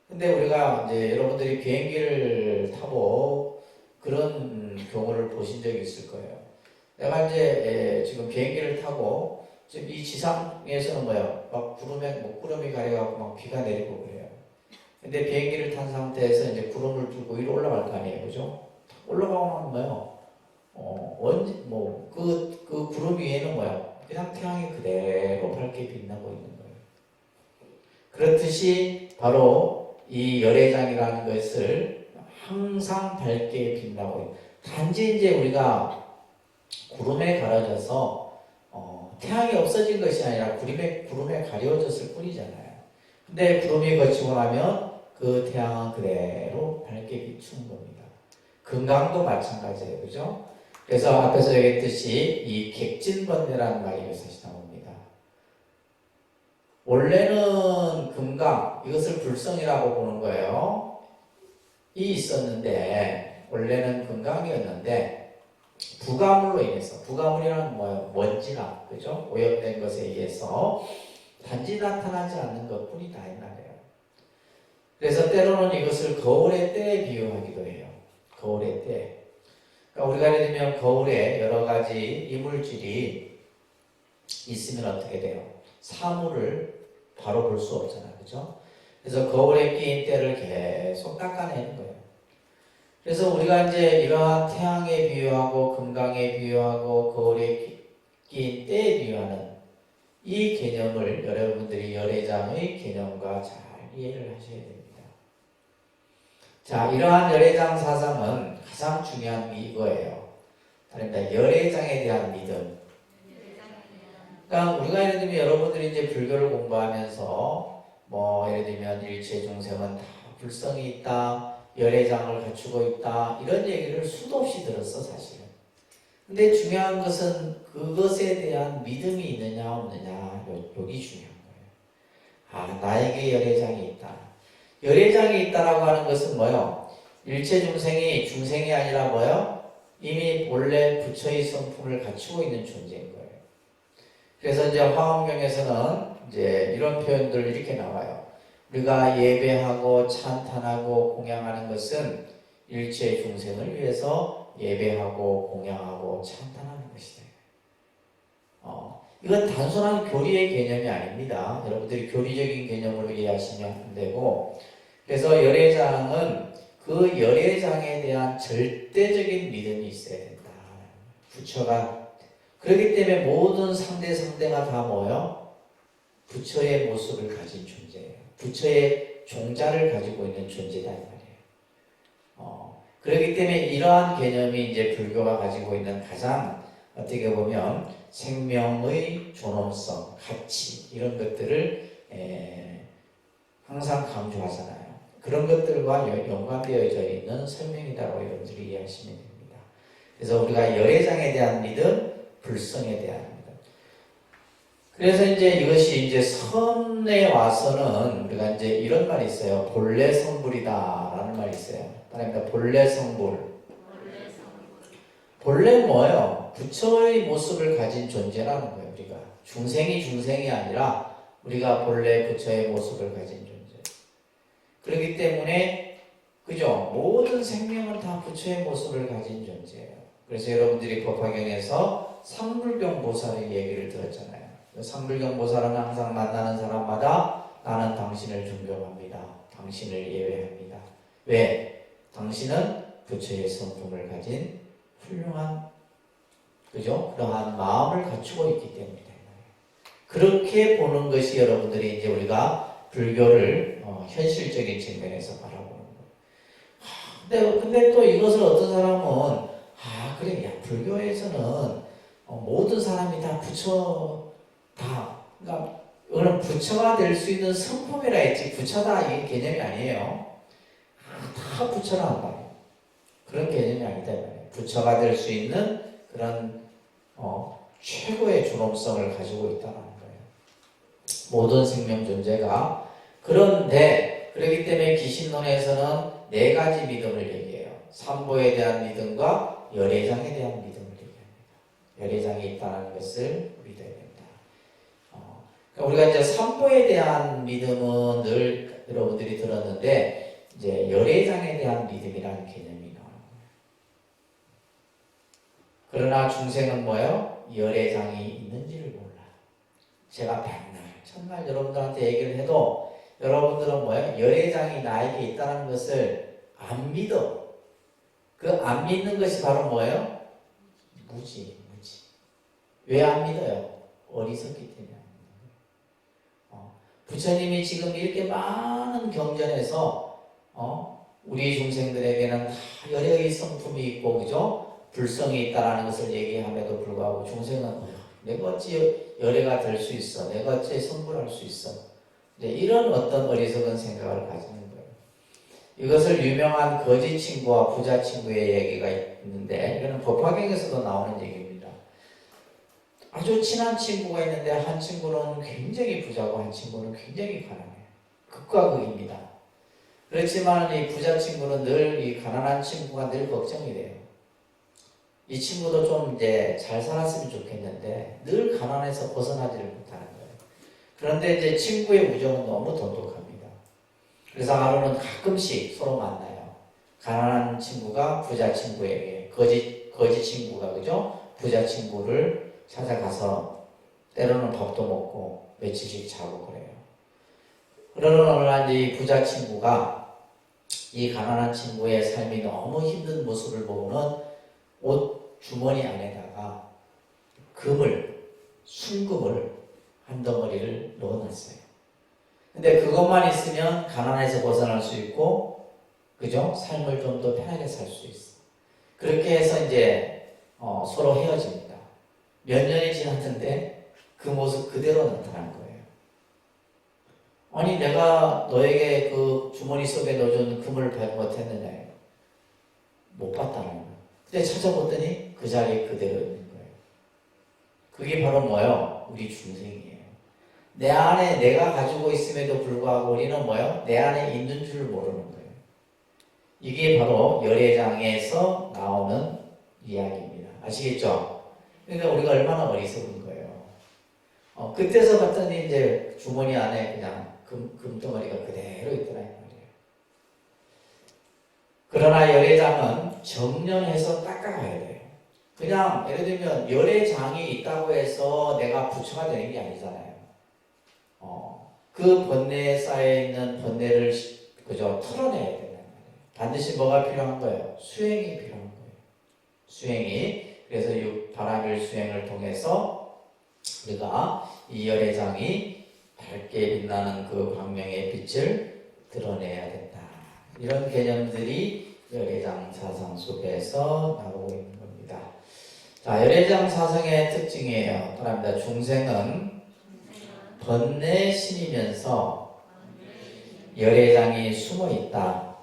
근데 우리가 이제 여러분들이 비행기를 타고 그런 경우를 보신 적이 있을 거예요. 내가 이제 지금 비행기를 타고 지금 이 지상에서는 뭐예요? 막 먹구름이 가려갖고 막 비가 내리고 그래요. 근데 비행기를 탄 상태에서 이제 구름을 뚫고 위로 올라갈 거 아니에요, 그죠? 올라가면 뭐예요? 그 구름 위에는 뭐예요? 그냥 태양이 그대로 밝게 빛나고 있는 거예요. 그렇듯이 바로 이 열애장이라는 것을 항상 밝게 빛나고 있는, 단지 이제 우리가 구름에 가려져서 태양이 없어진 것이 아니라 구름에 가려졌을 뿐이잖아요. 근데 구름이 거치고 나면 그 태양은 그대로 밝게 비추는 겁니다. 금강도 마찬가지예요. 그죠? 그래서 앞에서 얘기했듯이 이 객진번뇌라는 말이 여기서 다시 나옵니다. 원래는 금강, 이것을 불성이라고 보는 거예요. 이 있었는데 원래는 금강이었는데 부가물로 인해서, 부가물이란 뭐예요? 먼지나, 그죠? 오염된 것에 의해서 단지 나타나지 않는 것뿐이다 이 말이에요. 그래서 때로는 이것을 거울의 때에 비유하기도 해요. 거울의 때. 그러니까 우리가 예를 들면 거울에 여러 가지 이물질이 있으면 어떻게 돼요? 사물을 바로 볼 수 없잖아요. 그죠? 그래서 거울에 끼인 때를 계속 닦아내는 거예요. 그래서 우리가 이제 이러한 태양에 비유하고 금강에 비유하고 거울에 끼인 때에 비유하는 이 개념을 여러분들이 열애장의 개념과 잘 이해를 하셔야 됩니다. 자, 이러한 열애장 사상은 가장 중요한 게 이거예요. 그러니까 열애장에 대한 믿음. 그러니까 우리가 예를 들면 여러분들이 이제 불교를 공부하면서 뭐 예를 들면 일체 중생은 다 불성이 있다, 열애장을 갖추고 있다 이런 얘기를 수도 없이 들었어 사실은. 근데 중요한 것은 그것에 대한 믿음이 있느냐 없느냐 여기 중요한 거예요. 아, 나에게 열애장이 있다. 열애장이 있다라고 하는 것은 뭐요? 일체 중생이 아니라 뭐요? 이미 본래 부처의 성품을 갖추고 있는 존재인 거예요. 그래서 이제 화엄경에서는 이제 이런 표현들 이렇게 나와요. 우리가 예배하고 찬탄하고 공양하는 것은 일체 중생을 위해서 예배하고 공양하고 찬탄하는 것이다. 이건 단순한 교리의 개념이 아닙니다. 여러분들이 교리적인 개념으로 이해하시면 안 되고, 그래서 열애장은 그 열애장에 대한 절대적인 믿음이 있어야 된다. 부처가 그렇기 때문에 모든 상대가 다 뭐요? 부처의 모습을 가진 존재예요. 부처의 종자를 가지고 있는 존재다 이 말이에요. 그렇기 때문에 이러한 개념이 이제 불교가 가지고 있는 가장 어떻게 보면 생명의 존엄성, 가치 이런 것들을 항상 강조하잖아요. 그런 것들과 연관되어져 있는 설명이라고 여러분들이 이해하시면 됩니다. 그래서 우리가 열애장에 대한 믿음, 불성에 대한 믿음. 그래서 이제 이것이 이제 선에 와서는 우리가 이제 이런 말이 있어요. 본래 성불이다라는 말이 있어요. 그러니까 본래 성불. 본래 뭐예요? 부처의 모습을 가진 존재라는 거예요. 우리가 중생이 아니라 우리가 본래 부처의 모습을 가진 존재. 그렇기 때문에 그죠? 모든 생명은 다 부처의 모습을 가진 존재예요. 그래서 여러분들이 법화경에서 상불경보살의 얘기를 들었잖아요. 상불경보살은 항상 만나는 사람마다 나는 당신을 존경합니다. 당신을 예배합니다. 왜? 당신은 부처의 성품을 가진 훌륭한 그죠? 그러한 마음을 갖추고 있기 때문이다. 그렇게 보는 것이 여러분들이 이제 우리가 불교를 현실적인 측면에서 바라보는 거예요. 근데 또 이것을 어떤 사람은 그래, 야, 불교에서는 모든 사람이 다 부처다. 그러니까 이거는 부처가 될 수 있는 성품이라 했지 부처다 이 개념이 아니에요. 다 부처라 한다. 그런 개념이 아니다. 부처가 될 수 있는 그런 최고의 존엄성을 가지고 있다는 거예요. 모든 생명 존재가. 그런데 그렇기 때문에 기신론에서는 네 가지 믿음을 얘기해요. 삼보에 대한 믿음과 열애장에 대한 믿음을 얘기합니다. 열애장이 있다는 것을 믿어야 된다. 그러니까 우리가 이제 삼보에 대한 믿음은 늘 여러분들이 들었는데 이제 열애장에 대한 믿음이라는 개념이 나와요. 그러나 중생은 뭐예요? 열애장이 있는지를 몰라. 제가 백날, 천날 여러분들한테 얘기를 해도 여러분들은 뭐예요? 열애장이 나에게 있다는 것을 안 믿어. 그 안 믿는 것이 바로 뭐예요? 무지. 왜 안 믿어요? 어리석기 때문에 안 믿어요. 부처님이 지금 이렇게 많은 경전에서 우리 중생들에게는 다 열애의 성품이 있고 그죠? 불성이 있다라는 것을 얘기함에도 불구하고 중생은 내가 어찌 열애가 될 수 있어? 내가 어찌 성불할 수 있어? 이제 이런 어떤 어리석은 생각을 가지는 거예요. 이것을 유명한 거지 친구와 부자 친구의 얘기가 있는데, 이거는 법화경에서도 나오는 얘기입니다. 아주 친한 친구가 있는데 한 친구는 굉장히 부자고 한 친구는 굉장히 가난해요. 극과 극입니다. 그렇지만 이 부자 친구는 늘 이 가난한 친구가 늘 걱정이 돼요. 이 친구도 좀 이제 잘 살았으면 좋겠는데 늘 가난해서 벗어나지를 못하는 거예요. 그런데 이제 친구의 우정은 너무 돈독합니다. 그래서 하루는 가끔씩 서로 만나요. 가난한 친구가 부자 친구에게, 거지 친구가 그죠? 부자 친구를 찾아가서 때로는 밥도 먹고 며칠씩 자고 그래요. 그러는 어느 날 이 부자 친구가 이 가난한 친구의 삶이 너무 힘든 모습을 보고는 옷 주머니 안에다가 순금을 한 덩어리를 넣어놨어요. 근데 그것만 있으면 가난에서 벗어날 수 있고, 그죠? 삶을 좀 더 편하게 살 수 있어. 그렇게 해서 이제 서로 헤어집니다. 몇 년이 지났는데 그 모습 그대로 나타난 거예요. 아니, 내가 너에게 그 주머니 속에 넣어준 금을 발견 못했느냐? 못 봤다는 거예요. 근데 찾아봤더니 그 자리에 그대로 있는 거예요. 그게 바로 뭐예요? 우리 중생이에요. 내 안에 내가 가지고 있음에도 불구하고 우리는 뭐예요? 내 안에 있는 줄 모르는 거예요. 이게 바로 열애장에서 나오는 이야기입니다. 아시겠죠? 그러니까 우리가 얼마나 어리석은 거예요. 그때서 봤더니 이제 주머니 안에 그냥 금덩어리가 그대로 있더라 이 말이에요. 그러나 열애장은 정련해서 닦아가야 돼요. 그냥 예를 들면 열애장이 있다고 해서 내가 부처가 되는 게 아니잖아요. 그 번뇌에 쌓여있는 번뇌를 그저 털어내야 된다는 거예요. 반드시 뭐가 필요한 거예요? 수행이 필요한 거예요. 수행이. 그래서 이 바라밀 수행을 통해서 우리가 이 열애장이 밝게 빛나는 그 광명의 빛을 드러내야 된다. 이런 개념들이 열애장 사상 속에서 나오고 있는 겁니다. 자, 열애장 사상의 특징이에요. 바랍니다. 중생은 번뇌 신이면서 열애장이 숨어 있다.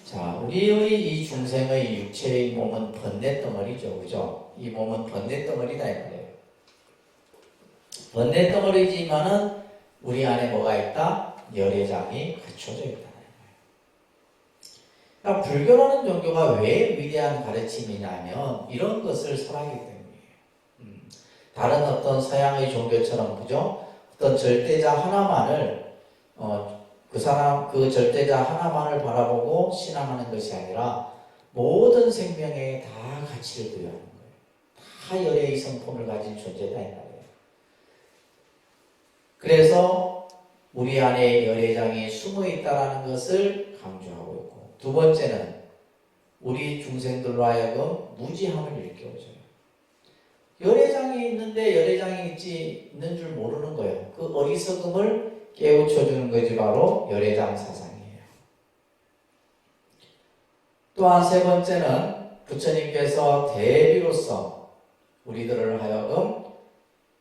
자, 우리의 이 중생의 육체의 몸은 번뇌 덩어리죠, 그죠? 이 몸은 번뇌 덩어리다 이 말이에요. 번뇌 덩어리지만은 우리 안에 뭐가 있다? 열애장이 갖춰져 있다. 그러니까 불교라는 종교가 왜 위대한 가르침이냐면 이런 것을 설하기 때문이에요. 다른 어떤 서양의 종교처럼 그죠? 어떤 절대자 하나만을 그 절대자 하나만을 바라보고 신앙하는 것이 아니라 모든 생명에 다 가치를 부여하는 거예요. 다 열애의 성품을 가진 존재다 이 말이에요. 그래서 우리 안에 열애장이 숨어 있다는 것을 강조하고 있고, 두 번째는 우리 중생들로 하여금 무지함을 일깨워줘요. 열애장이 있는데 열애장이 있는 줄 모르는 거예요. 그 어리석음을 깨우쳐주는 것이 바로 열애장 사상이에요. 또한 세 번째는 부처님께서 대비로서 우리들을 하여금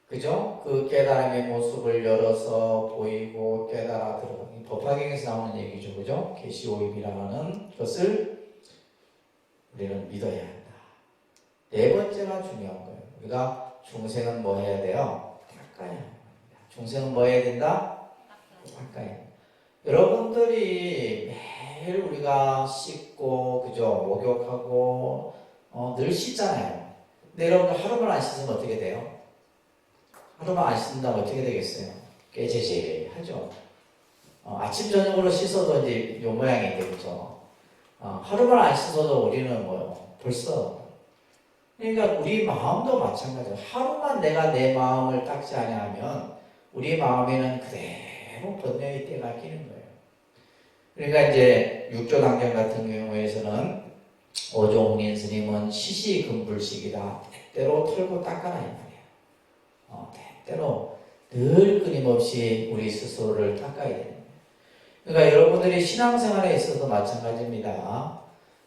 그죠? 그 깨달음의 모습을 열어서 보이고 깨달아 들어가는 법화경에서 나오는 얘기죠. 그죠? 계시오입이라는 것을 우리는 믿어야 한다. 네 번째가 중요한 거예요. 우리가 중생은 뭐 해야 돼요? 닦아야 합니다. 중생은 뭐 해야 된다? 닦아야 합니다. 여러분들이 매일 우리가 씻고 그죠? 목욕하고 늘 씻잖아요. 근데 여러분들 하루만 안 씻으면 어떻게 돼요? 하루만 안 씻는다면 어떻게 되겠어요? 깨재재하죠. 아침 저녁으로 씻어도 이제 요 모양이 되겠죠. 하루만 안 씻어도 우리는 뭐요? 벌써. 그러니까 우리 마음도 마찬가지예요. 하루만 내가 내 마음을 닦지 아니하면 우리 마음에는 그대로 번뇌의 때가 끼는 거예요. 그러니까 이제 육조당경 같은 경우에서는 오종홍인 스님은 시시금불식이다. 때때로 털고 닦아라 이 말이에요. 때때로 늘 끊임없이 우리 스스로를 닦아야 됩니다. 그러니까 여러분들이 신앙생활에 있어서도 마찬가지입니다.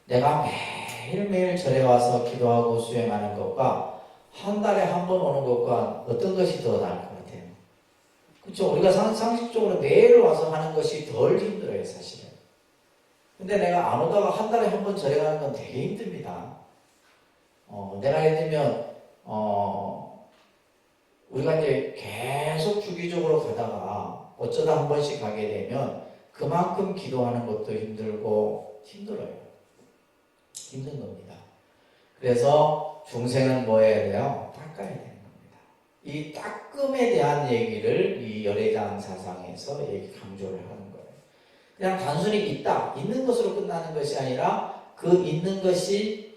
내가 매일매일 절에 와서 기도하고 수행하는 것과 한 달에 한 번 오는 것과 어떤 것이 더 나을 것 같아요? 그렇죠? 우리가 상식적으로 매일 와서 하는 것이 덜 힘들어요, 사실은. 근데 내가 안 오다가 한 달에 한 번 절에 가는 건 되게 힘듭니다. 내가 예를 들면, 우리가 이제 계속 주기적으로 가다가 어쩌다 한 번씩 가게 되면 그만큼 기도하는 것도 힘들고 힘들어요. 힘든 겁니다. 그래서 중생은 뭐 해야 돼요? 닦아야 되는 겁니다. 이 닦음에 대한 얘기를 이 열애장 사상에서 강조를 하는 거예요. 그냥 단순히 있는 것으로 끝나는 것이 아니라 그 있는 것이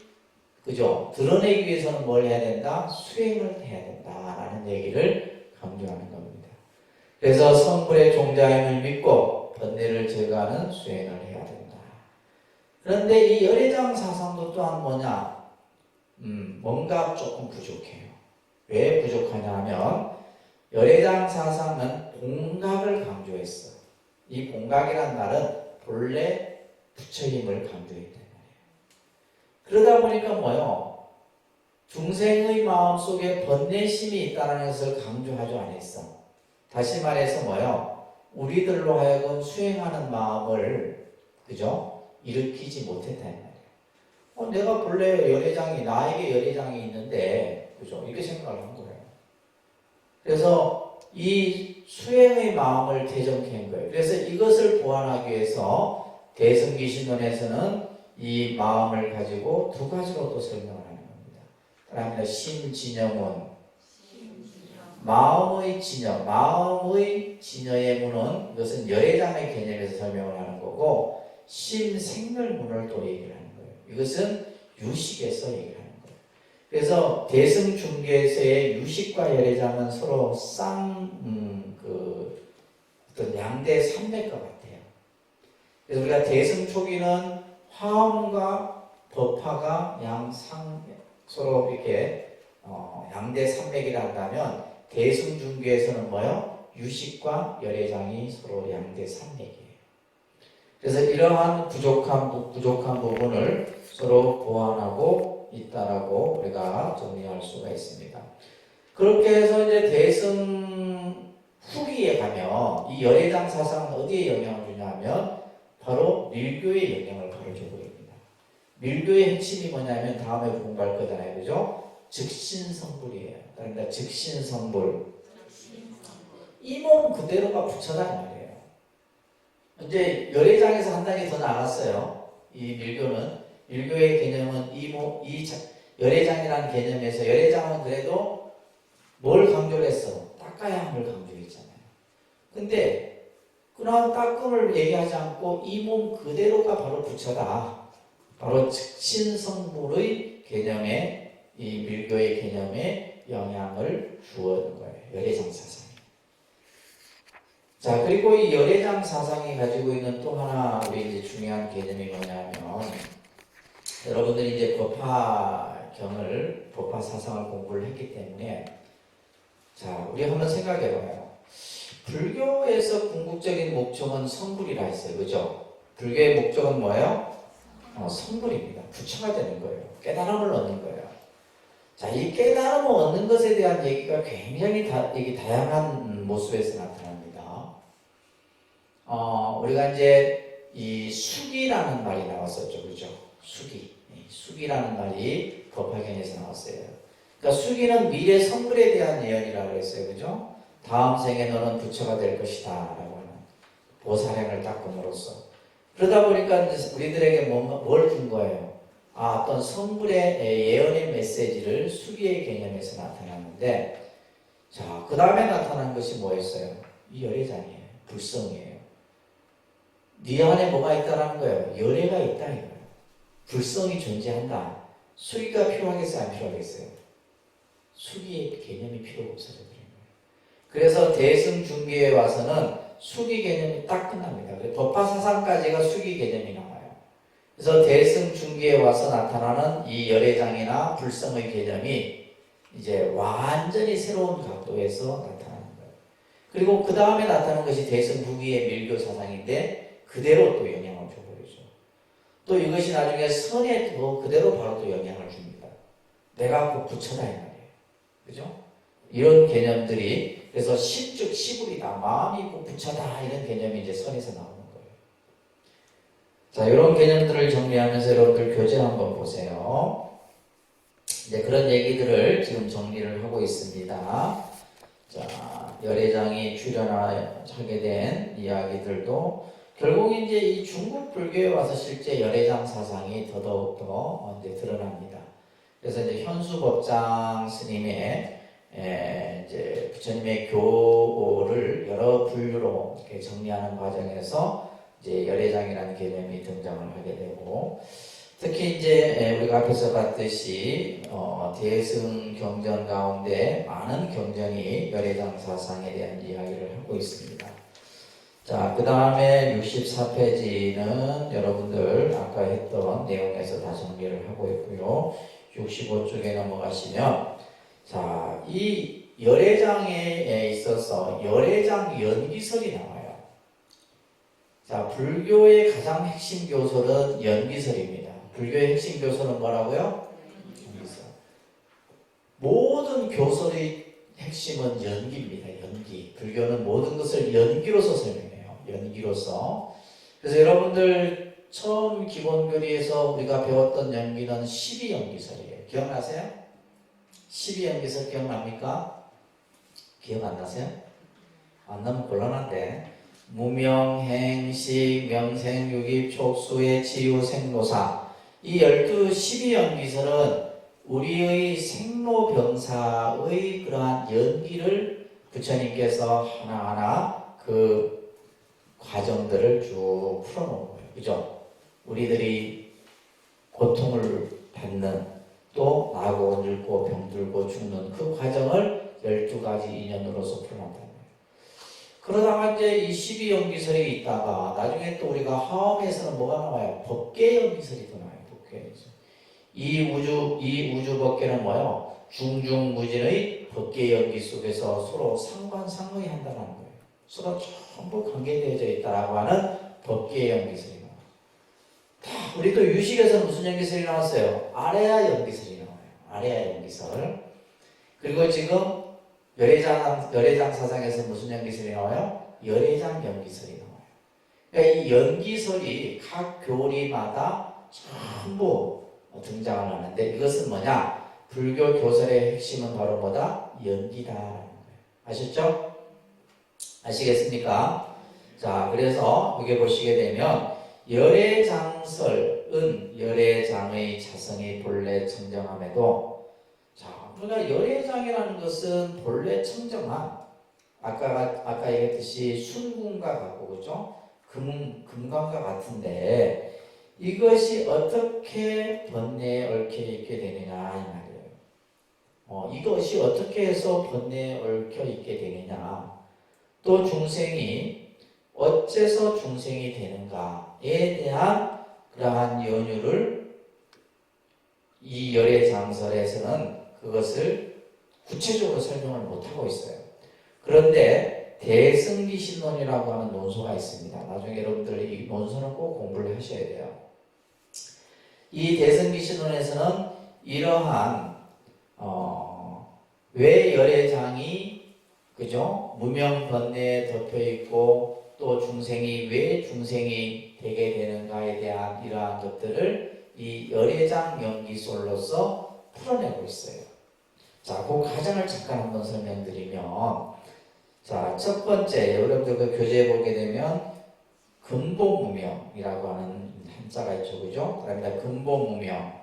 그죠? 드러내기 위해서는 뭘 해야 된다? 수행을 해야 된다라는 얘기를 강조하는 겁니다. 그래서 성불의 종자임을 믿고 번뇌를 제거하는 수행을 해야 된다. 그런데 이 열애장 사상도 또한 뭐냐? 뭔가 조금 부족해요. 왜 부족하냐 하면 열애장 사상은 공각을 강조했어. 이 공각이란 말은 본래 부처님을 강조했단 말이에요. 그러다 보니까 뭐요? 중생의 마음속에 번뇌심이 있다는 것을 강조하지 않았어. 다시 말해서 뭐요? 우리들로 하여금 수행하는 마음을 그죠? 일으키지 못했다는 말이에요. 내가 본래 열애장이 나에게 열애장이 있는데 그죠? 이렇게 생각을 한 거예요. 그래서 이 수행의 마음을 대정케 한 거예요. 그래서 이것을 보완하기 위해서 대승기신론에서는 이 마음을 가지고 두 가지로 또 설명을 하는 겁니다. 그러면 심진여문, 마음의 진여, 마음의 진여의 문은 이것은 열애장의 개념에서 설명을 하는 거고 심생멸문을 또 얘기를 하는 거예요. 이것은 유식에서 얘기를 하는 거예요. 그래서 대승중개에서의 유식과 열애장은 서로 어떤 양대 산맥과 같아요. 그래서 우리가 대승 초기는 화엄과 법화가 서로 이렇게 양대 산맥이라 한다면 대승 중개에서는 뭐요? 유식과 열애장이 서로 양대 산맥이에요. 그래서 이러한 부족한 부분을 서로 보완하고 있다라고 우리가 정리할 수가 있습니다. 그렇게 해서 이제 대승 후기에 가면 이 열애장 사상은 어디에 영향을 주냐면 바로 밀교의 영향을 바로 주고 있습니다. 밀교의 핵심이 뭐냐면 다음에 공부할 거잖아요. 그죠? 즉신성불이에요. 그러니까 즉신성불. 이 몸 그대로가 부처다 이 말이에요. 이제 열애장에서 한 단계 더 나갔어요. 이 밀교의 개념은 열애장이라는 개념에서 열애장은 그래도 뭘 강조를 했어? 닦아야 함을 강조했잖아요. 근데 그러한 닦음을 얘기하지 않고 이 몸 그대로가 바로 부처다. 바로 즉신성불의 개념에 이 밀교의 개념에 영향을 주었는 거예요. 열애장 사상이. 자, 그리고 이 열애장 사상이 가지고 있는 또 하나 우리 이제 중요한 개념이 뭐냐면 여러분들이 이제 법화 사상을 공부를 했기 때문에 자, 우리 한번 생각해봐요. 불교에서 궁극적인 목적은 성불이라 했어요. 그죠? 불교의 목적은 뭐예요? 성불입니다. 부처가 되는 거예요. 깨달음을 얻는 거예요. 자, 이 깨달음을 얻는 것에 대한 얘기가 굉장히 다양한 모습에서 나타납니다. 우리가 이제 이 수기라는 말이 나왔었죠. 그죠? 수기라는 말이 법화경에서 나왔어요. 그러니까 수기는 미래 성불에 대한 예언이라고 했어요. 그죠? 다음 생에 너는 부처가 될 것이다. 라고 하는 보살행을 닦음으로써. 그러다 보니까 우리들에게 뭘 준 거예요? 어떤 성불의 예언의 메시지를 수기의 개념에서 나타났는데, 자, 그 다음에 나타난 것이 뭐였어요? 이 열애장이에요. 불성이에요. 네 안에 뭐가 있다라는 거예요? 열애가 있다 이거예요. 불성이 존재한다. 수기가 필요하겠어요? 안 필요하겠어요? 수기의 개념이 필요가 없어져 버린 거예요. 그래서 대승중개에 와서는 수기 개념이 딱 끝납니다. 법화사상까지가 수기 개념이 나와요. 그래서 대승중개에 와서 나타나는 이 열애장이나 불성의 개념이 이제 완전히 새로운 각도에서 나타나는 거예요. 그리고 그 다음에 나타나는 것이 대승후기의 밀교 사상인데 그대로 또 영향을 줘버리죠. 또 이것이 나중에 선에 그대로 바로 또 영향을 줍니다. 내가 그 부처다 이 말이에요. 그죠? 이런 개념들이 그래서 신즉 시불이다. 마음이 그 부처다. 이런 개념이 이제 선에서 나오는 거예요. 자, 이런 개념들을 정리하면서 여러분들 교재 한번 보세요. 이제 그런 얘기들을 지금 정리를 하고 있습니다. 자, 열애장이 출연하게 된 이야기들도 결국 이제 이 중국 불교에 와서 실제 열애장 사상이 더더욱더 이제 드러납니다. 그래서 이제 현수법장 스님의 이제 부처님의 교를 여러 분류로 이렇게 정리하는 과정에서 이제 열애장이라는 개념이 등장을 하게 되고, 특히 이제 우리가 앞에서 봤듯이 대승 경전 가운데 많은 경전이 열애장 사상에 대한 이야기를 하고 있습니다. 자, 그 다음에 64페이지는 여러분들 아까 했던 내용에서 다 정리를 하고 있고요. 65쪽에 넘어가시면, 자, 이 열애장에 있어서 열애장 연기설이 나와요. 자, 불교의 가장 핵심 교설은 연기설입니다. 불교의 핵심 교설은 뭐라고요? 연기설. 모든 교설의 핵심은 연기입니다. 연기. 불교는 모든 것을 연기로서 설명해요. 연기로서. 그래서 여러분들 처음 기본교리에서 우리가 배웠던 연기는 12연기설이에요. 기억나세요? 12연기설 기억납니까? 기억 안 나세요? 안 나면 곤란한데. 무명, 행식, 명생, 유깁, 촉수의 치유, 생로사. 이 12연기설은 우리의 생로병사의 그러한 연기를 부처님께서 하나하나 그 과정들을 쭉 풀어놓은 거예요. 그죠? 우리들이 고통을 받는, 또 나고 늙고 병들고 죽는 그 과정을 12가지 인연으로서 풀어놨다는 거예요. 그러다가 이제 이 12연기설이 있다가 나중에 또 우리가 화엄에서는 뭐가 나와요? 법계연기설이 또 나와요. 법계연기설. 이 우주 법계는 뭐예요? 중중무진의 법계연기 속에서 서로 상관상의 한다는 거예요. 서로 전부 관계되어져 있다라고 하는 법계연기설이 나와요. 우리 또 유식에서 무슨 연기설이 나왔어요? 아레아 연기설이 나와요. 아레아 연기설. 그리고 지금 열애장 사상에서 무슨 연기설이 나와요? 열애장 연기설이 나와요. 그러니까 이 연기설이 각 교리마다 전부 등장을 하는데, 이것은 뭐냐? 불교 교설의 핵심은 바로 뭐다? 연기다라는 거예요. 아셨죠? 아시겠습니까? 자, 그래서 여기 보시게 되면 열애장설은 열애장의 자성이 본래 청정함에도, 자, 우리가 열애장이라는 것은 본래 청정한, 아까 얘기했듯이 순궁과 같고, 그죠? 금강과 같은데, 이것이 어떻게 번뇌에 얽혀 있게 되느냐 이 말이에요. 이것이 어떻게 해서 번뇌에 얽혀 있게 되느냐, 또 중생이 어째서 중생이 되는가에 대한 그러한 연유를 이 열애장설에서는 그것을 구체적으로 설명을 못하고 있어요. 그런데 대승기신론이라고 하는 논소가 있습니다. 나중에 여러분들 이 논소는 꼭 공부를 하셔야 돼요. 이 대승기신론에서는 이러한 왜 열애장이, 그죠? 무명번뇌에 덮여 있고, 또 중생이 왜 중생이 되게 되는가에 대한 이러한 것들을 이 열애장 연기설로서 풀어내고 있어요. 자, 그 과정을 잠깐 한번 설명드리면, 자, 첫 번째, 여러분들 그 교재에 보게 되면 근본무명이라고 하는 한자가 있죠, 그죠? 그 다음에 근본무명.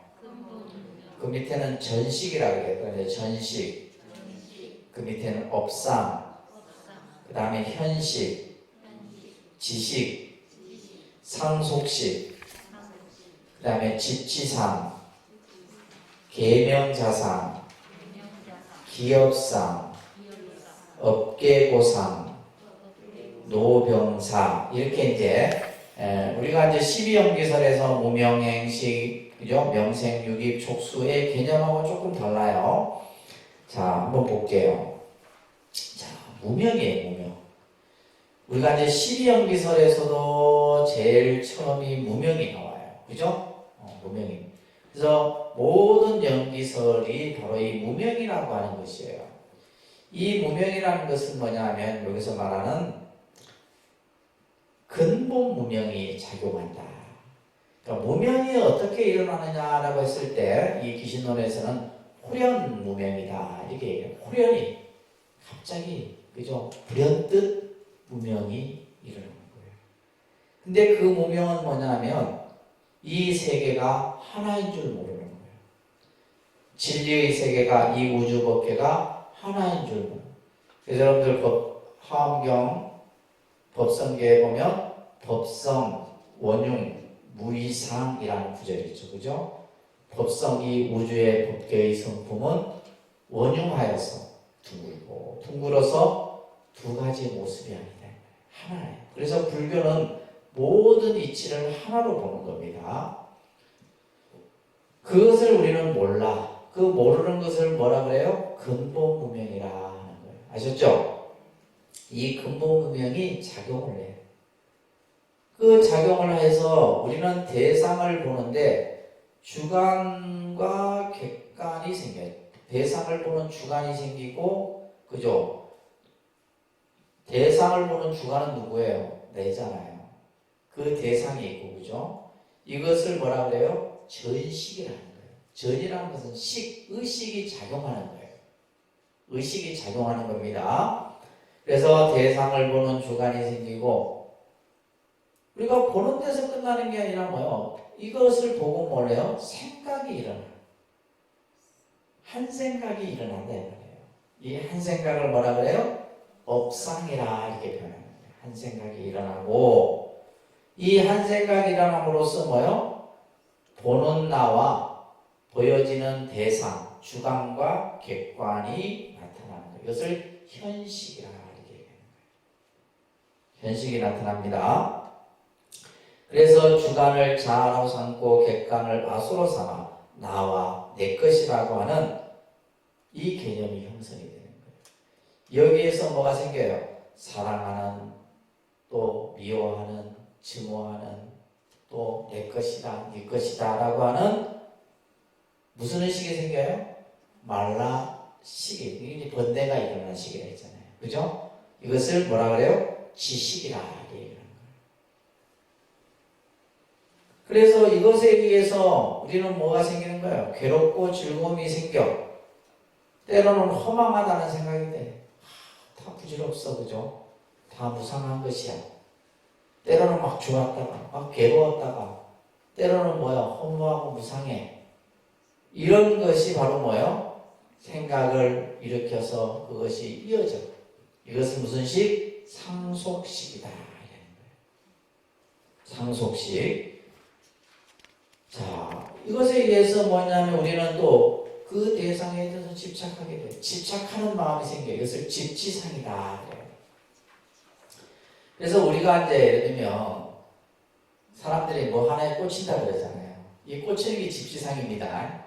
그 밑에는 전식이라고 해요. 그런데 전식. 그 밑에는 업상. 그 다음에 현식, 지식, 상속식. 그 다음에 집치상, 계명자상, 기업상, 업계고상, 노병사. 이렇게 이제 우리가 이제 12연기설에서 무명행식, 그죠? 명생유깁, 촉수의 개념하고 조금 달라요. 자, 한번 볼게요. 자, 무명이에요, 무명. 우리가 이제 12연기설에서도 제일 처음이 무명이 나와요. 그죠? 무명이. 그래서 모든 연기설이 바로 이 무명이라고 하는 것이에요. 이 무명이라는 것은 뭐냐면 여기서 말하는 근본 무명이 작용한다. 그러니까 무명이 어떻게 일어나느냐라고 했을 때 이 귀신론에서는 호련 무명이다 이렇게 얘기해요. 호련이 갑자기 그죠? 불현듯 무명이 일어나는 거예요. 근데 그 무명은 뭐냐면 이 세계가 하나인 줄 모르는 거예요. 진리의 세계가 이 우주 법계가 하나인 줄 모르는 거예요. 그래서 여러분들 화엄경 법성계에 보면 법성, 원흉, 무이상이라는 구절이 있죠. 그죠? 법성이 우주의 법계의 성품은 원흉하여서 둥글고 둥글어서 두 가지 모습이 아니다. 하나예요. 그래서 불교는 모든 이치를 하나로 보는 겁니다. 그것을 우리는 몰라. 그 모르는 것을 뭐라 그래요? 근본무명이라 하는 거예요. 아셨죠? 이 근본무명이 작용을 해요. 그 작용을 해서 우리는 대상을 보는데 주관과 객관이 생겨요. 대상을 보는 주관이 생기고, 그죠? 대상을 보는 주관은 누구예요? 내잖아요. 그 대상이 있고, 그죠? 이것을 뭐라 그래요? 전식이라는 거예요. 전이라는 것은 의식이 작용하는 거예요. 의식이 작용하는 겁니다. 그래서 대상을 보는 주관이 생기고, 우리가 보는 데서 끝나는 게 아니라 뭐요? 이것을 보고 뭐래요? 생각이 일어나요. 한 생각이 일어난다 이 말이에요. 이 한 생각을 뭐라 그래요? 업상이라 이렇게 표현합니다. 한 생각이 일어나고 이 한 생각이 일어남으로써 뭐요? 보는 나와 보여지는 대상, 주관과 객관이 나타나는 거예요. 이것을 현식이라 이렇게 얘기하는 거예요. 현식이 나타납니다. 그래서 주관을 자아로 삼고 객관을 아수로 삼아 나와 내 것이라고 하는 이 개념이 형성이 되는 거예요. 여기에서 뭐가 생겨요? 사랑하는, 또 미워하는, 증오하는, 또 내 것이다, 네 것이다 라고 하는 무슨 의식이 생겨요? 말라시기. 이게 번뇌가 일어나는 시기라 했잖아요. 그죠? 이것을 뭐라 그래요? 지식이라 얘기해요. 그래서 이것에 의해서 우리는 뭐가 생기는 거예요? 괴롭고 즐거움이 생겨. 때로는 허망하다는 생각이 돼. 다 부질없어, 그죠? 다 무상한 것이야. 때로는 막 좋았다가, 막 괴로웠다가, 때로는 뭐야? 허무하고 무상해. 이런 것이 바로 뭐예요? 생각을 일으켜서 그것이 이어져. 이것은 무슨 식? 상속식이다. 상속식. 자, 이것에 의해서 뭐냐면 우리는 또 그 대상에 대해서 집착하게 돼요. 집착하는 마음이 생겨요. 이것을 집지상이다. 그래서 우리가 이제 예를 들면 사람들이 뭐 하나에 꽂힌다 그러잖아요. 이 꽂히는 게 집지상입니다.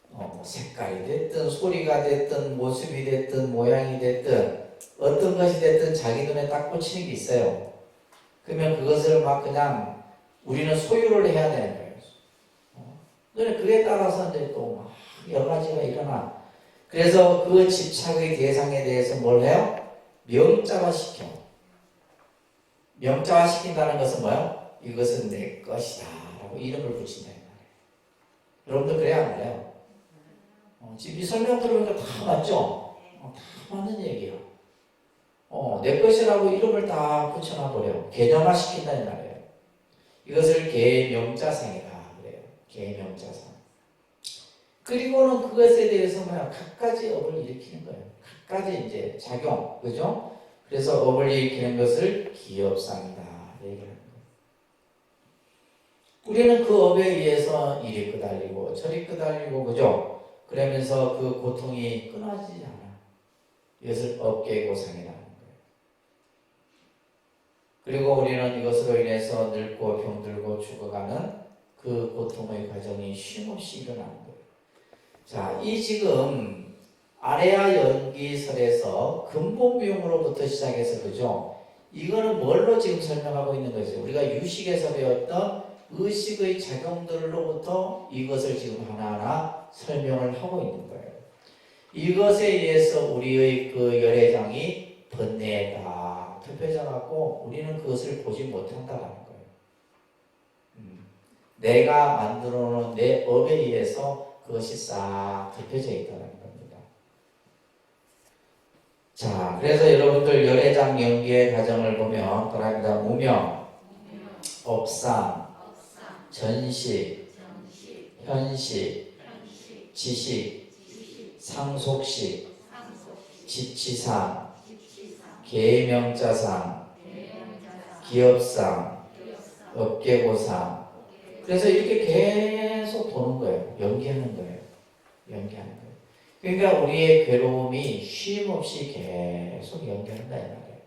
뭐 색깔이 됐든 소리가 됐든 모습이 됐든 모양이 됐든 어떤 것이 됐든 자기 눈에 딱 꽂히는 게 있어요. 그러면 그것을 막 그냥 우리는 소유를 해야 되는 거예요. 그에 따라서 이제 또 막 여러 가지가 일어나. 그래서 그 집착의 대상에 대해서 뭘 해요? 명자화시켜. 명자화시킨다는 것은 뭐예요? 이것은 내 것이다 라고 이름을 붙인다 이 말이에요. 여러분들 그래야 안 그래요? 지금 이 설명 들으니까 다 맞죠? 다 맞는 얘기야. 내 것이라고 이름을 다 붙여놔버려. 개념화시킨다 이 말이에요. 이것을 개명자상이다 그래요. 개명자상. 그리고는 그것에 대해서 뭐야? 갖가지 업을 일으키는 거예요. 갖가지 이제 작용, 그죠? 그래서 업을 일으키는 것을 기업상이다 얘기하는 거예요. 우리는 그 업에 의해서 이리 끄달리고 저리 끄달리고, 그죠? 그러면서 그 고통이 끊어지지 않아. 이것을 업계고상이라는 거예요. 그리고 우리는 이것으로 인해서 늙고 병들고 죽어가는 그 고통의 과정이 쉼없이 일어나는 거예요. 자, 이 지금 아레아 연기설에서 근본비용으로부터 시작해서, 그죠? 이거는 뭘로 지금 설명하고 있는 거죠? 우리가 유식에서 배웠던 의식의 작용들로부터 이것을 지금 하나하나 설명을 하고 있는 거예요. 이것에 의해서 우리의 그 열애장이 번뇌가 덮여져 갖고 우리는 그것을 보지 못한다는 거예요. 내가 만들어 놓은 내 업에 의해서 그것이 싹 덮여져 있다는 겁니다. 자, 그래서 여러분들 열애장 연기의 과정을 보면 그럽니다. 무명, 업상, 전식, 현식, 지식, 상속식, 지치상, 계명자상, 기업상, 업계고상. 그래서 이렇게 계속 도는 거예요. 연기하는 거예요. 연기하는 거예요. 그러니까 우리의 괴로움이 쉼 없이 계속 연기한다 이 말이에요.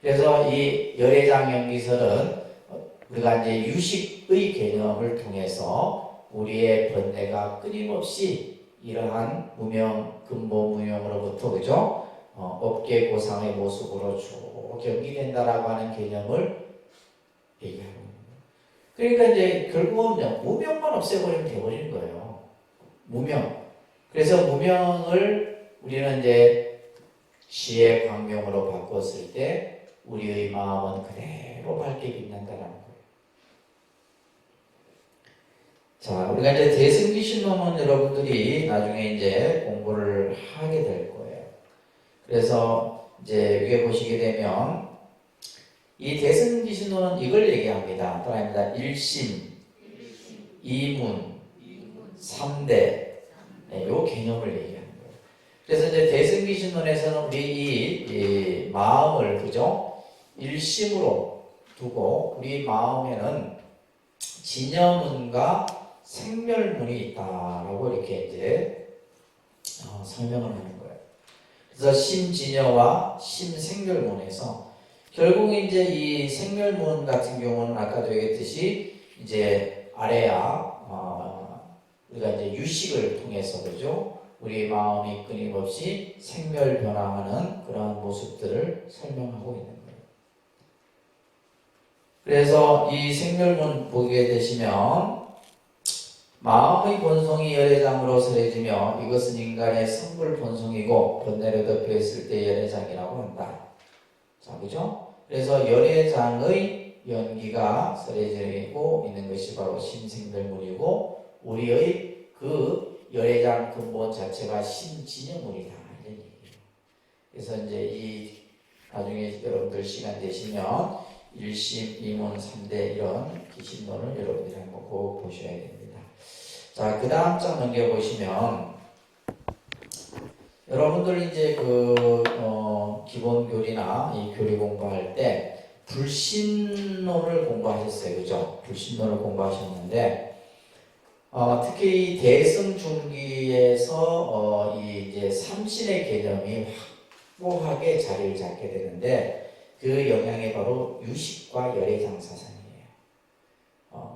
그래서 이 열애장 연기설은 우리가 이제 유식의 개념을 통해서 우리의 번뇌가 끊임없이 이러한 무명, 근본 무명으로부터 그죠? 업계 고상의 모습으로 쭉 연기된다라고 하는 개념을 얘기하는 거예요. 그러니까 이제 결국은 무명만 없애버리면 돼버리는 거예요. 무명. 그래서 무명을 우리는 이제 지혜 광명으로 바꿨을 때 우리의 마음은 그대로 밝게 빛난다는 거예요. 자, 우리가 이제 대승기신론은 여러분들이 나중에 이제 공부를 하게 될 거예요. 그래서 이제 위에 보시게 되면 이 대승기신론은 이걸 얘기합니다. 따라합니다. 일심, 이문, 삼대, 네, 요 개념을 얘기하는 거예요. 그래서 이제 대승기신론에서는 우리 이 마음을 그죠? 일심으로 두고 우리 마음에는 진여문과 생멸문이 있다라고 이렇게 이제 설명을 하는 거예요. 그래서 심진여와 심생멸문에서 결국 이제 이 생멸문 같은 경우는 아까도 얘기했듯이 이제 아래야 우리가 이제 유식을 통해서 그죠? 우리 마음이 끊임없이 생멸 변화하는 그러한 모습들을 설명하고 있는 거예요. 그래서 이 생멸문 보게 되시면 마음의 본성이 열애장으로 설해지며 이것은 인간의 성불 본성이고 번뇌를 덮여있을 때 열애장이라고 한다. 자, 그죠? 그래서 열애장의 연기가 설해지고 있는 것이 바로 심생멸문이고 우리의 그 열애장 근본 자체가 심진여문이다. 이런 얘기예요. 그래서 이제 이 나중에 여러분들 시간 되시면 일심, 이문, 삼대 이런 기신론을 여러분들이 한번 꼭 보셔야 됩니다. 자, 그 다음 장 넘겨보시면 여러분들 이제 기본 교리나 이 교리 공부할 때 불신론을 공부하셨어요. 그죠? 불신론을 공부하셨는데 특히 이 대승중기에서 이 이제 삼신의 개념이 확고하게 자리를 잡게 되는데 그 영향이 바로 유식과 열애장 사상이에요.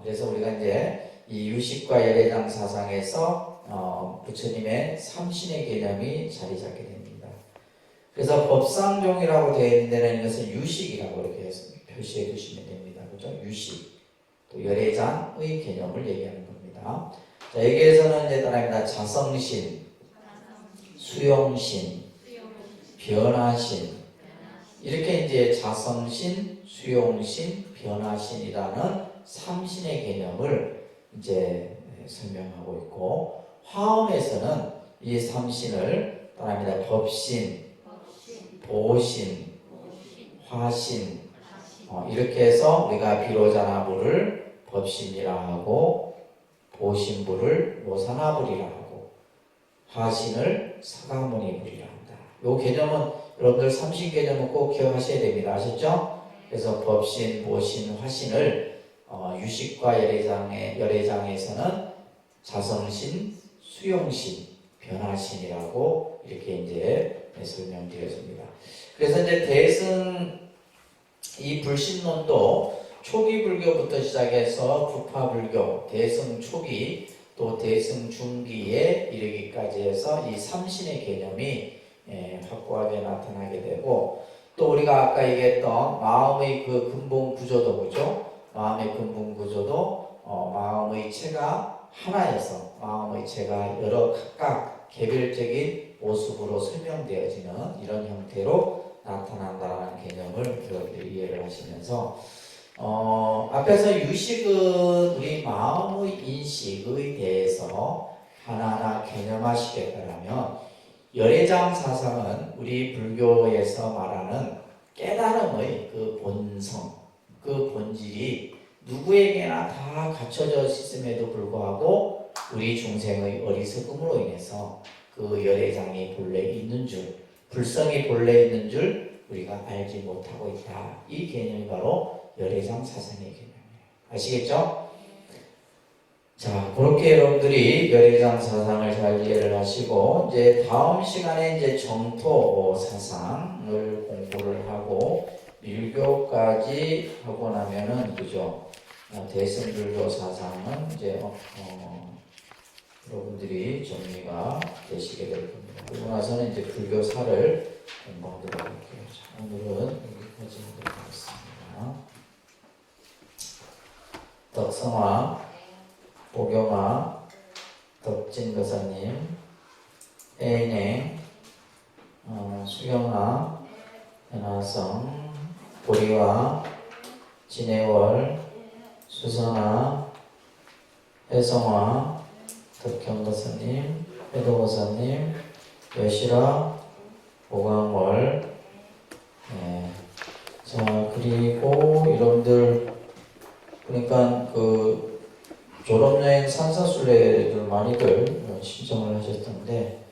그래서 우리가 이제 이 유식과 열애장 사상에서 부처님의 삼신의 개념이 자리 잡게 됩니다. 그래서 법상종이라고 되어 있는 데는 이것을 유식이라고 이렇게 표시해 주시면 됩니다. 그죠? 유식. 또 열애장의 개념을 얘기하는 겁니다. 자, 여기에서는 이제 따라합니다. 자성신, 수용신, 변화신. 이렇게 이제 자성신, 수용신, 변화신이라는 삼신의 개념을 이제 설명하고 있고 화엄에서는 이 삼신을 따라합니다. 법신, 보신, 화신 이렇게 해서 우리가 비로자나부를 법신이라 하고 보신부를 모사나불이라 하고 화신을 사가모니불이라 한다. 이 개념은 여러분들 삼신 개념은 꼭 기억하셔야 됩니다. 아셨죠? 그래서 법신, 보신, 화신을 유식과 열애장에서는 자성신, 수용신, 변화신이라고 이렇게 이제 설명드렸습니다. 그래서 이제 대승 이 불신론도 초기 불교부터 시작해서 부파 불교, 대승 초기 또 대승 중기에 이르기까지 해서 이 삼신의 개념이 확고하게 나타나게 되고 또 우리가 아까 얘기했던 마음의 그 근본 구조도 그죠? 마음의 근본 구조도 마음의 체가 하나여서 마음의 체가 여러 각각 개별적인 모습으로 설명되어지는 이런 형태로 나타난다는 개념을 여러분들이 이해를 하시면서 앞에서 유식은 우리 마음의 인식에 대해서 하나하나 개념화시켰다면 열애장 사상은 우리 불교에서 말하는 깨달음의 그 본성, 그 본질이 누구에게나 다 갖춰져 있음에도 불구하고 우리 중생의 어리석음으로 인해서 그 열애장이 본래 있는 줄, 불성이 본래 있는 줄 우리가 알지 못하고 있다. 이 개념이 바로 열애장 사상의 개념이에요. 아시겠죠? 자, 그렇게 여러분들이 열애장 사상을 잘 이해를 하시고 이제 다음 시간에 이제 정토 사상을 공부를 하고 밀교까지 하고 나면은 그죠? 대승불교 사상은 이제 여러분들이 정리가 되시게 될 겁니다. 그리고 나서는 이제 불교사를 공부하도록 할게요. 자, 오늘은 여기까지 하도록 하겠습니다. 덕성화, 보경화, 덕진교사님, 혜인행, 수경화, 연화성, 보리화, 진해월, 수선화, 혜성화, 덕경교사님, 회도교사님, 여실화, 보광월. 네. 자, 그리고 여러분들 그러니까 그 졸업여행 산사순례들 많이들 신청을 하셨던데,